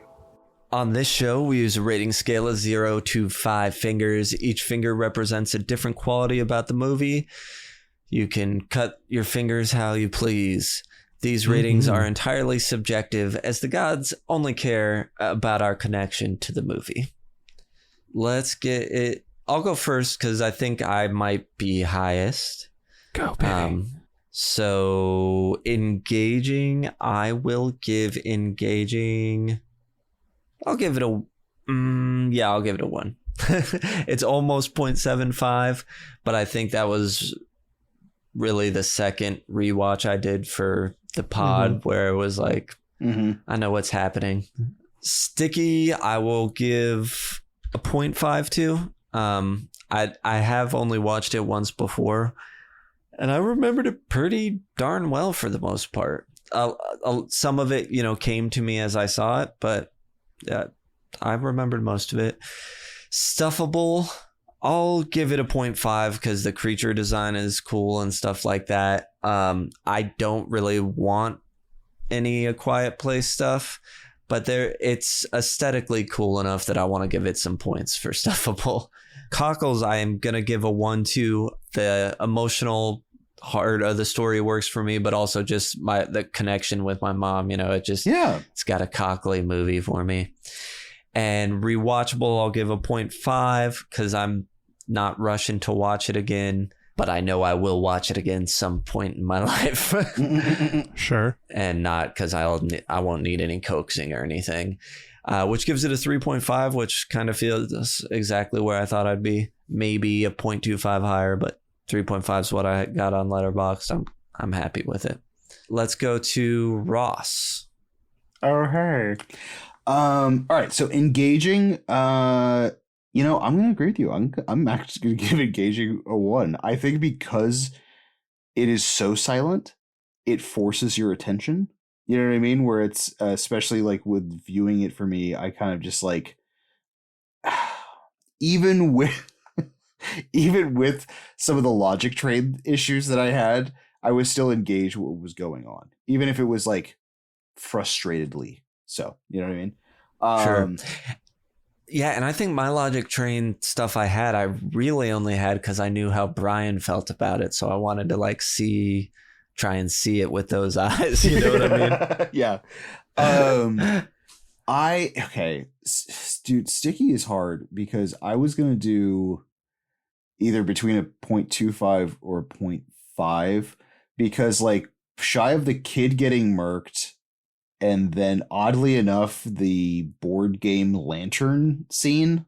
On this show, we use a rating scale of 0 to 5 fingers. Each finger represents a different quality about the movie. You can cut your fingers how you please. These ratings are entirely subjective, as the gods only care about our connection to the movie. Let's get it. I'll go first because I think I might be highest. Go, baby. So engaging, I will give engaging. I'll give it a. I'll give it a 1. It's almost 0.75, but I think that was really the second rewatch I did for the pod where it was like, I know what's happening. Sticky, I will give a 0.5 to. I have only watched it once before, and I remembered it pretty darn well for the most part. Some of it, came to me as I saw it, but I remembered most of it. Stuffable, I'll give it a 0.5 because the creature design is cool and stuff like that. I don't really want any A Quiet Place stuff, but it's aesthetically cool enough that I want to give it some points for Stuffable. Cockles, I am going to give a 1 to. The emotional heart of the story works for me, but also just the connection with my mom. You know, it's got a cockly movie for me. And rewatchable, I'll give a 0.5 because I'm not rushing to watch it again, but I know I will watch it again some point in my life. Sure. And not because I won't need any coaxing or anything, which gives it a 3.5, which kind of feels exactly where I thought I'd be. Maybe a 0.25 higher, but 3.5 is what I got on Letterboxd. I'm happy with it. Let's go to Ross. Oh, hey. All right. So engaging, I'm going to agree with you. I'm actually going to give engaging a 1. I think because it is so silent, it forces your attention. You know what I mean? Where it's especially like with viewing it for me, I kind of just like, even with some of the logic train issues that I had, I was still engaged with what was going on, even if it was like frustratedly. So, you know what I mean? Sure. Yeah, and I think my logic train stuff I really only had because I knew how Bryan felt about it. So I wanted to like try and see it with those eyes. You know what I mean? Yeah. Dude, sticky is hard because I was going to do either between a 0.25 or a 0.5 because like shy of the kid getting murked. And then, oddly enough, the board game lantern scene.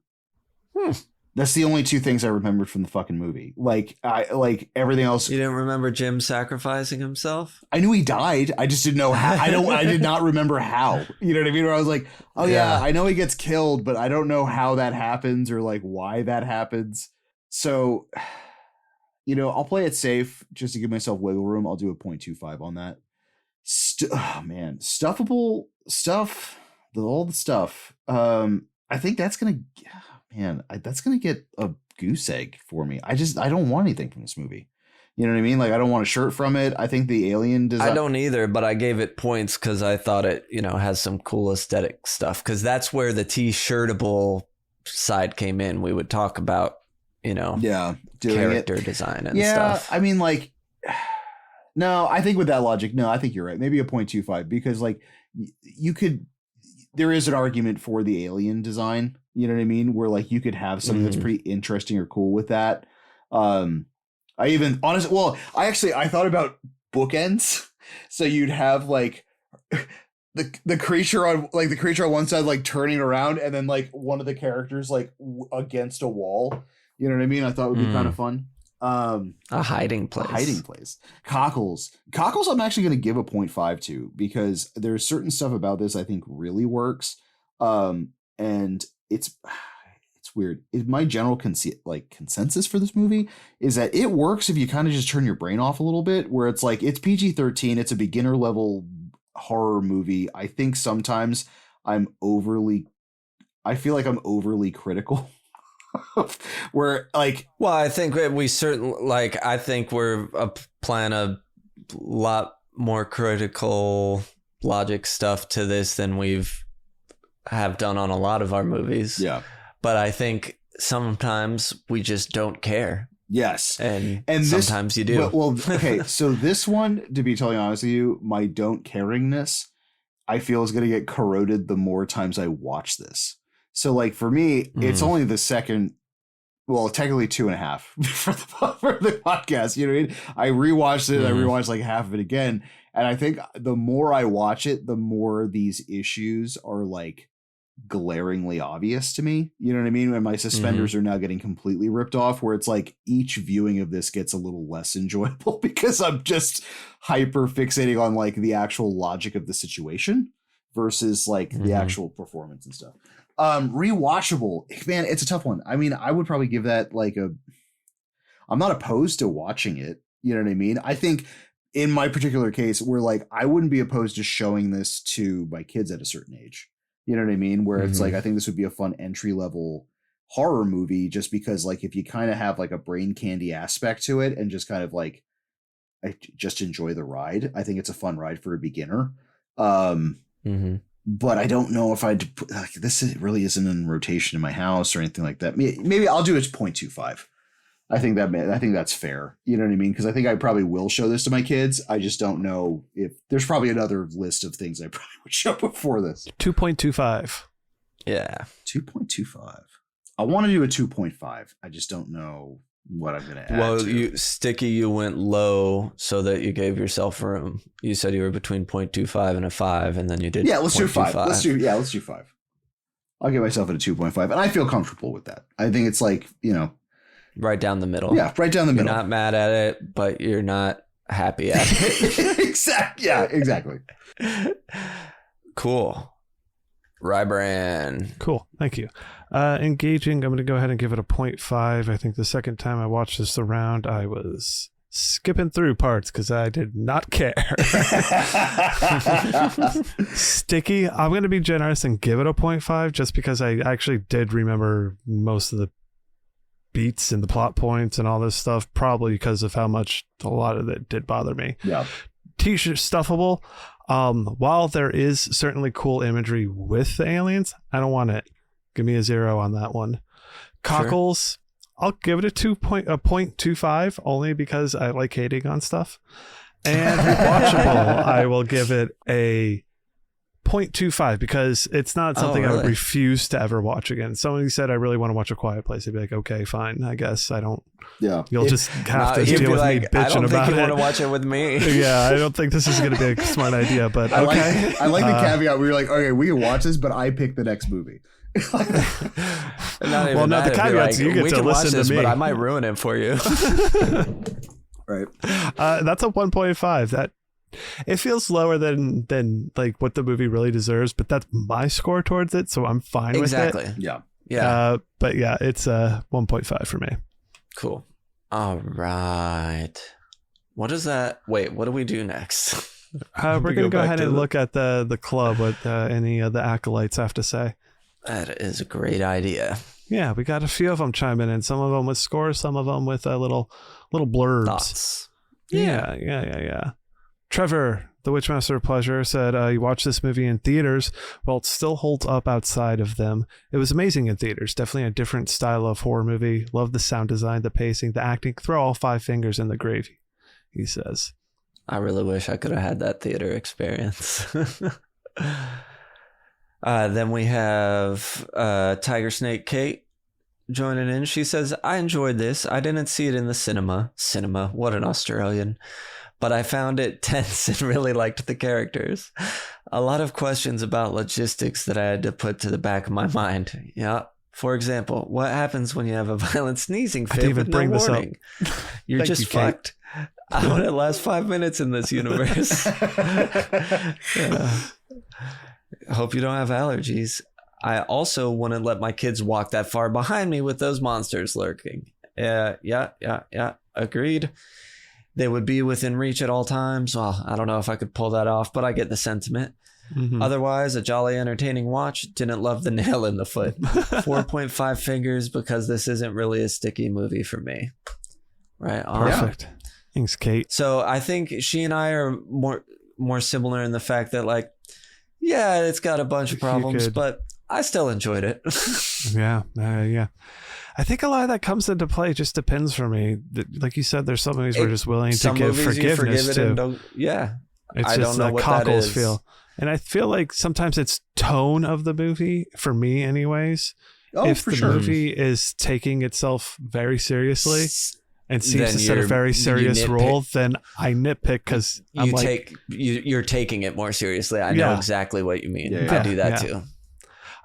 That's the only 2 things I remembered from the fucking movie. Like everything else. You didn't remember Jim sacrificing himself? I knew he died. I just didn't know how. I did not remember how. You know what I mean? Where I was like, oh yeah, I know he gets killed, but I don't know how that happens or like why that happens. So, I'll play it safe just to give myself wiggle room. I'll do a 0.25 on that. Stuffable stuff, all the stuff. I think that's gonna get a goose egg for me. I don't want anything from this movie. You know what I mean? Like I don't want a shirt from it. I think the alien design. I don't either, but I gave it points because I thought it, has some cool aesthetic stuff. Because that's where the t-shirtable side came in. We would talk about, character design and stuff. I mean, like. No, I think with that logic, I think you're right. Maybe a 0.25 because like there is an argument for the alien design. You know what I mean? Where like you could have something that's pretty interesting or cool with that. I thought about bookends. So you'd have like the creature on one side, like turning around and then like one of the characters like against a wall. You know what I mean? I thought it would be kind of fun. A hiding place. Cockles I'm actually going to give a 0.5 to because there's certain stuff about this I think really works. And it's weird. My general consensus for this movie is that it works if you kind of just turn your brain off a little bit, where it's like it's PG-13, it's a beginner level horror movie. I think sometimes I feel like I'm overly critical. Where like, well, I think we certainly I think we're applying a lot more critical logic stuff to this than have done on a lot of our movies. Yeah, but I think sometimes we just don't care. Yes, and sometimes you do. Well, okay. So this one, to be totally honest with you, my don't caringness, I feel is going to get corroded the more times I watch this. So like for me, it's only the second, well, technically 2.5 for the podcast. You know what I mean? I rewatched it. I rewatched like half of it again. And I think the more I watch it, the more these issues are like glaringly obvious to me. You know what I mean? And my suspenders are now getting completely ripped off, where it's like each viewing of this gets a little less enjoyable because I'm just hyper fixating on like the actual logic of the situation versus like the actual performance and stuff. Rewatchable, man, it's a tough one. I mean, I would probably give that like I'm not opposed to watching it. You know what I mean? I think in my particular case, where like I wouldn't be opposed to showing this to my kids at a certain age. You know what I mean? Where it's like, I think this would be a fun entry level horror movie, just because like if you kind of have like a brain candy aspect to it and just kind of like just enjoy the ride, I think it's a fun ride for a beginner. But I don't know if I'd put, like, this really isn't in rotation in my house or anything like that. Maybe I'll do it 0.25. I think that's fair. You know what I mean? Because I think I probably will show this to my kids. I just don't know if there's probably another list of things I probably would show before this. 2.25. Yeah. 2.25. I want to do a 2.5. I just don't know what I'm going to add. Well, you went low so that you gave yourself room. You said you were between 0.25 and a 5, and then you did. Yeah, let's do 5. Let's do 5. I'll give myself a 2.5, and I feel comfortable with that. I think it's like, right down the middle. Yeah, right down the middle. You're not mad at it, but you're not happy at it. Exactly. Yeah, exactly. Cool. Bryan. Cool. Thank you. Engaging. I'm going to go ahead and give it a 0.5. I think the second time I watched this around, I was skipping through parts because I did not care. Sticky. I'm going to be generous and give it a 0.5 just because I actually did remember most of the beats and the plot points and all this stuff, probably because of how much a lot of it did bother me. Yeah. T-shirt stuffable. While there is certainly cool imagery with the aliens, I don't want it. Give me a 0 on that one. Cockles, I'll give it a 0.25 only because I like hating on stuff. And rewatchable, I will give it a 0.25 because it's not something I would refuse to ever watch again. Somebody said I really want to watch A Quiet Place. I'd be like, okay, fine. I guess I don't. Yeah. You'll just have to deal with me bitching about it. I don't think you want to watch it with me. Yeah, I don't think this is going to be a smart idea, but okay. I like the caveat where you're like, okay, we can watch this, but I pick the next movie. Well, no, the caveats you get to listen to me. But I might ruin it for you. Right. That's a 1.5. That it feels lower than like what the movie really deserves, but that's my score towards it, so I'm fine with it. Exactly. Yeah. But yeah, it's a 1.5 for me. Cool. All right. What is that? Wait, what do we do next? We're going to go ahead and look at the club, what any of the acolytes have to say. That is a great idea. Yeah, we got a few of them chiming in. Some of them with scores, some of them with little blurbs. Thoughts. Yeah. Trevor, the Witchmaster of Pleasure, said you watched this movie in theaters. Well, it still holds up outside of them. It was amazing in theaters. Definitely a different style of horror movie. Love the sound design, the pacing, the acting. Throw all 5 fingers in the gravy, he says. I really wish I could have had that theater experience. Then we have Tiger Snake Kate joining in. She says, I enjoyed this. I didn't see it in the cinema. Cinema, what an Australian. But I found it tense and really liked the characters. A lot of questions about logistics that I had to put to the back of my mind. Yeah. For example, what happens when you have a violent sneezing fit with no warning? You're just fucked. I want to last 5 minutes in this universe. Hope you don't have allergies. I also wouldn't let my kids walk that far behind me with those monsters lurking. Yeah. Agreed. They would be within reach at all times. Well, I don't know if I could pull that off, but I get the sentiment. Mm-hmm. Otherwise, a jolly entertaining watch. Didn't love the nail in the foot. 4.5 fingers because this isn't really a sticky movie for me. Right. Perfect. Thanks, Kate. So I think she and I are more similar in the fact that, like, yeah, it's got a bunch of problems, but I still enjoyed it. Yeah. I think a lot of that comes into play. Just depends for me. Like you said, there's some movies we're just willing to give forgiveness to. Yeah. It's I just don't know what cockles that is. feel. And I feel like sometimes it's tone of the movie, for me anyways. If the movie is taking itself very seriously and seems to set a very serious role, then I nitpick because you're taking it more seriously. I know exactly what you mean. I do that too.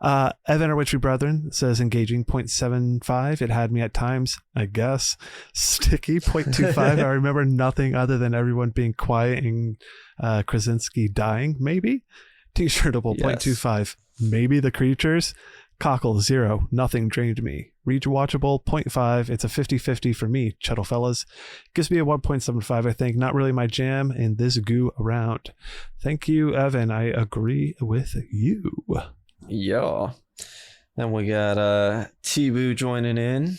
Evan, our witchy brethren, says engaging 0.75. It had me at times, I guess. Sticky 0.25. I remember nothing other than everyone being quiet and Krasinski dying, maybe. T-shirtable 0.25. Maybe the creatures. Cockle 0. Nothing drained me. Rewatchable 0.5. It's a 50-50 for me, Chuddle fellas. Gives me a 1.75, I think. Not really my jam in this goo around. Thank you, Evan. I agree with you. Yeah. Then we got T-Boo joining in.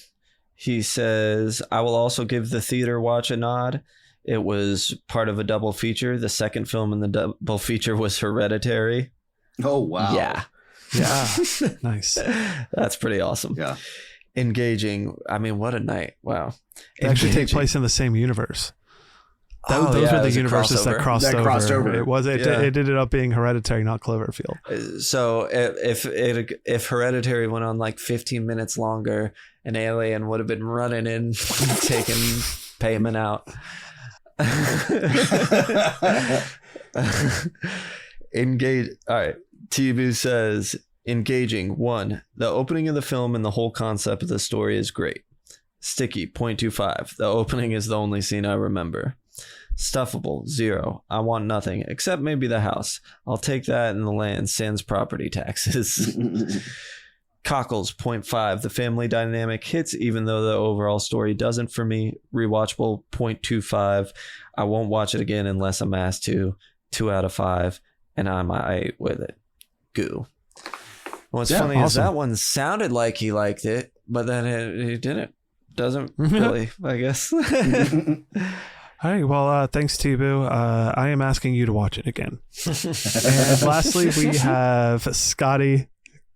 He says, I will also give the theater watch a nod. It was part of a double feature. The second film in the double feature was Hereditary. Oh, wow. Yeah. Nice. That's pretty awesome. Yeah. engaging. I mean, what a night. Wow. They actually take place in the same universe. Those were the universes that crossed over. It was it ended up being Hereditary, not Cloverfield. So if Hereditary went on like 15 minutes longer, an alien would have been running in, taking payment out. Engage. All right. Tibu says, engaging. 1. The opening of the film and the whole concept of the story is great. Sticky, 0.25. The opening is the only scene I remember. Stuffable, 0. I want nothing, except maybe the house. I'll take that and the land, sans property taxes. Cockles, 0.5. The family dynamic hits, even though the overall story doesn't for me. Rewatchable, 0.25. I won't watch it again unless I'm asked to. 2 out of 5. And I'm alright with it. Goo. What's funny is that one sounded like he liked it, but then he didn't. Doesn't really, I guess. All right. Well, thanks, Tibu. I am asking you to watch it again. And lastly, we have Scotty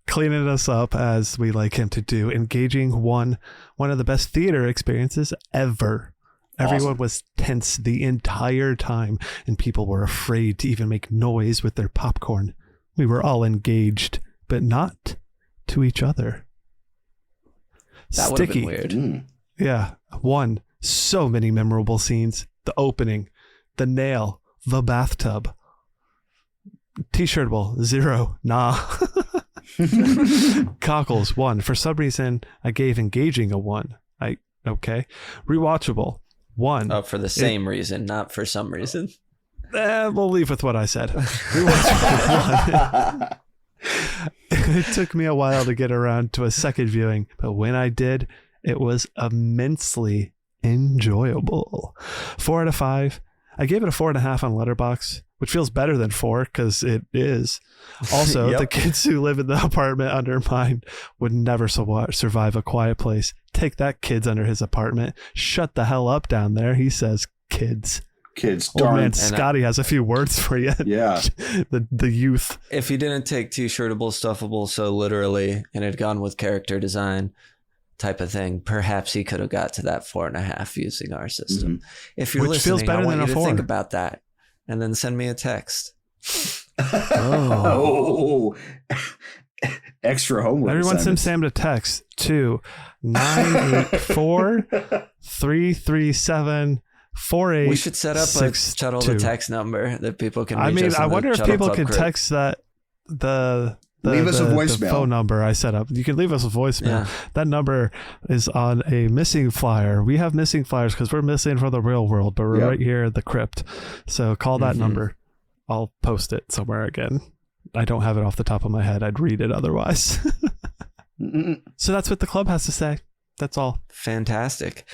cleaning us up as we like him to do. Engaging. 1 of the best theater experiences ever. Awesome. Everyone was tense the entire time, and people were afraid to even make noise with their popcorn. We were all engaged, but not to each other. That would have been weird. Yeah. 1. So many memorable scenes. The opening, the nail, the bathtub. T-shirtable, 0. Nah. Cockles, 1. For some reason, I gave engaging a 1. Okay. Rewatchable, 1. Oh, for the same reason, not for some reason. We'll leave with what I said. Rewatchable, 1. It took me a while to get around to a second viewing, but when I did, it was immensely enjoyable. 4 out of 5. I gave it a 4.5 on Letterboxd, which feels better than 4 because it is. Also, the kids who live in the apartment under mine would never survive A Quiet Place. Take that, kids under his apartment. Shut the hell up down there, he says. Kids. Darn. Man, Scotty has a few words for you. Yeah. the youth. If he didn't take T-shirtable, stuffable so literally and had gone with character design type of thing, perhaps he could have got to that 4.5 using our system. If you're Which feels listening, better I want than you a to 4. think about that and then send me a text. Extra homework. Everyone send Sam to text to 984-337-4862. We should set up a Chuddle the text number that people can reach us. I wonder if people could text that leave us a voicemail. The phone number I set up. You can leave us a voicemail. Yeah. That number is on a missing flyer. We have missing flyers because we're missing from the real world, but we're right here at the crypt. So call that number. I'll post it somewhere again. I don't have it off the top of my head. I'd read it otherwise. So that's what the club has to say. That's all. Fantastic.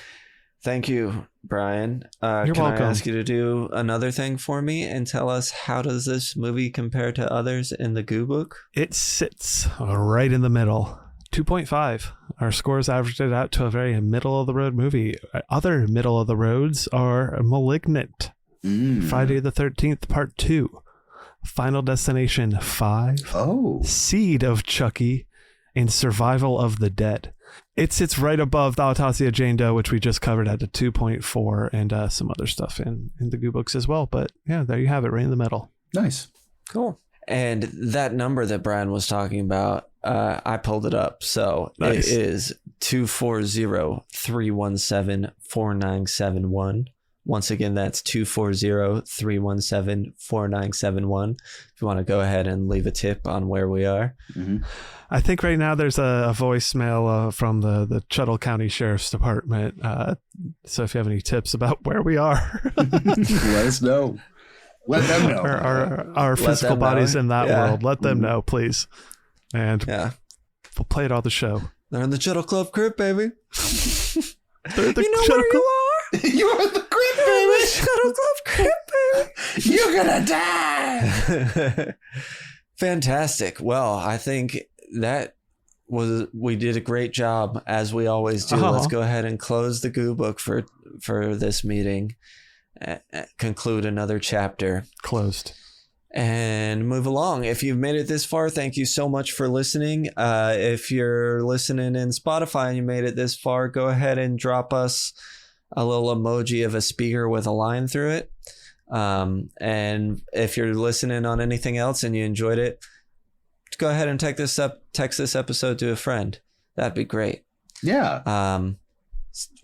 Thank you, Brian. You're can welcome. I ask you to do another thing for me and tell us, how does this movie compare to others in the Goo Book? It sits right in the middle. 2.5. Our scores averaged it out to a very middle of the road movie. Other middle of the roads are Malignant, Friday the 13th Part 2, Final Destination 5, Seed of Chucky, and Survival of the Dead. It sits right above the Autopsy Jane Doe, which we just covered at a 2.4, and some other stuff in the Goo Books as well. But yeah, there you have it, right in the middle. Nice. Cool. And that number that Brian was talking about, I pulled it up. So nice. It is 240-317-4971. Once again, that's 240-317-4971. If you want to go ahead and leave a tip on where we are. I think right now there's a voicemail from the Chuddle County Sheriff's Department. So if you have any tips about where we are, let us know. Let them know. Our physical bodies in that world. Let them know, please. And we'll play it on the show. They're in the Chuddle Club Crypt, baby. They're the you know where you are. You're in the crypt, baby. Chuddle Club Crypt, baby. You're gonna die. Fantastic. Well, I think we did a great job, as we always do. Let's go ahead and close the Goo Book for this meeting. Conclude another chapter. Closed. and move along. If you've made it this far, thank you so much for listening. If you're listening in Spotify and you made it this far, go ahead and drop us a little emoji of a speaker with a line through it. And if you're listening on anything else and you enjoyed it, go ahead and text this episode to a friend. That'd be great. Yeah.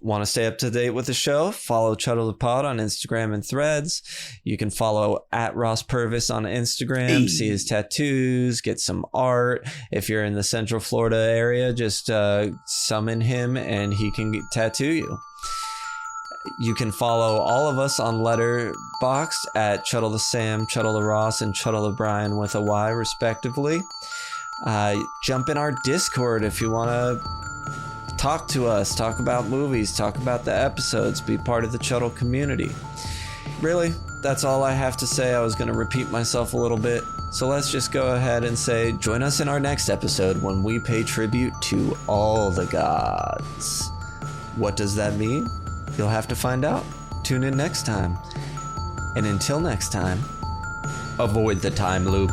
Want to stay up to date with the show? Follow Chuddle the Pod on Instagram and Threads. You can follow at Ross Purvis on Instagram, see his tattoos, get some art. If you're in the Central Florida area, just summon him and he can tattoo you. You can follow all of us on Letterboxd at Chuddle the Sam, Chuddle the Ross, and Chuddle the Bryan with a Y, respectively. Jump in our Discord if you want to talk to us, talk about movies, talk about the episodes, be part of the Chuddle community. Really, that's all I have to say. I was going to repeat myself a little bit. So let's just go ahead and say, join us in our next episode when we pay tribute to all the gods. What does that mean? You'll have to find out. Tune in next time. And until next time, avoid the time loop.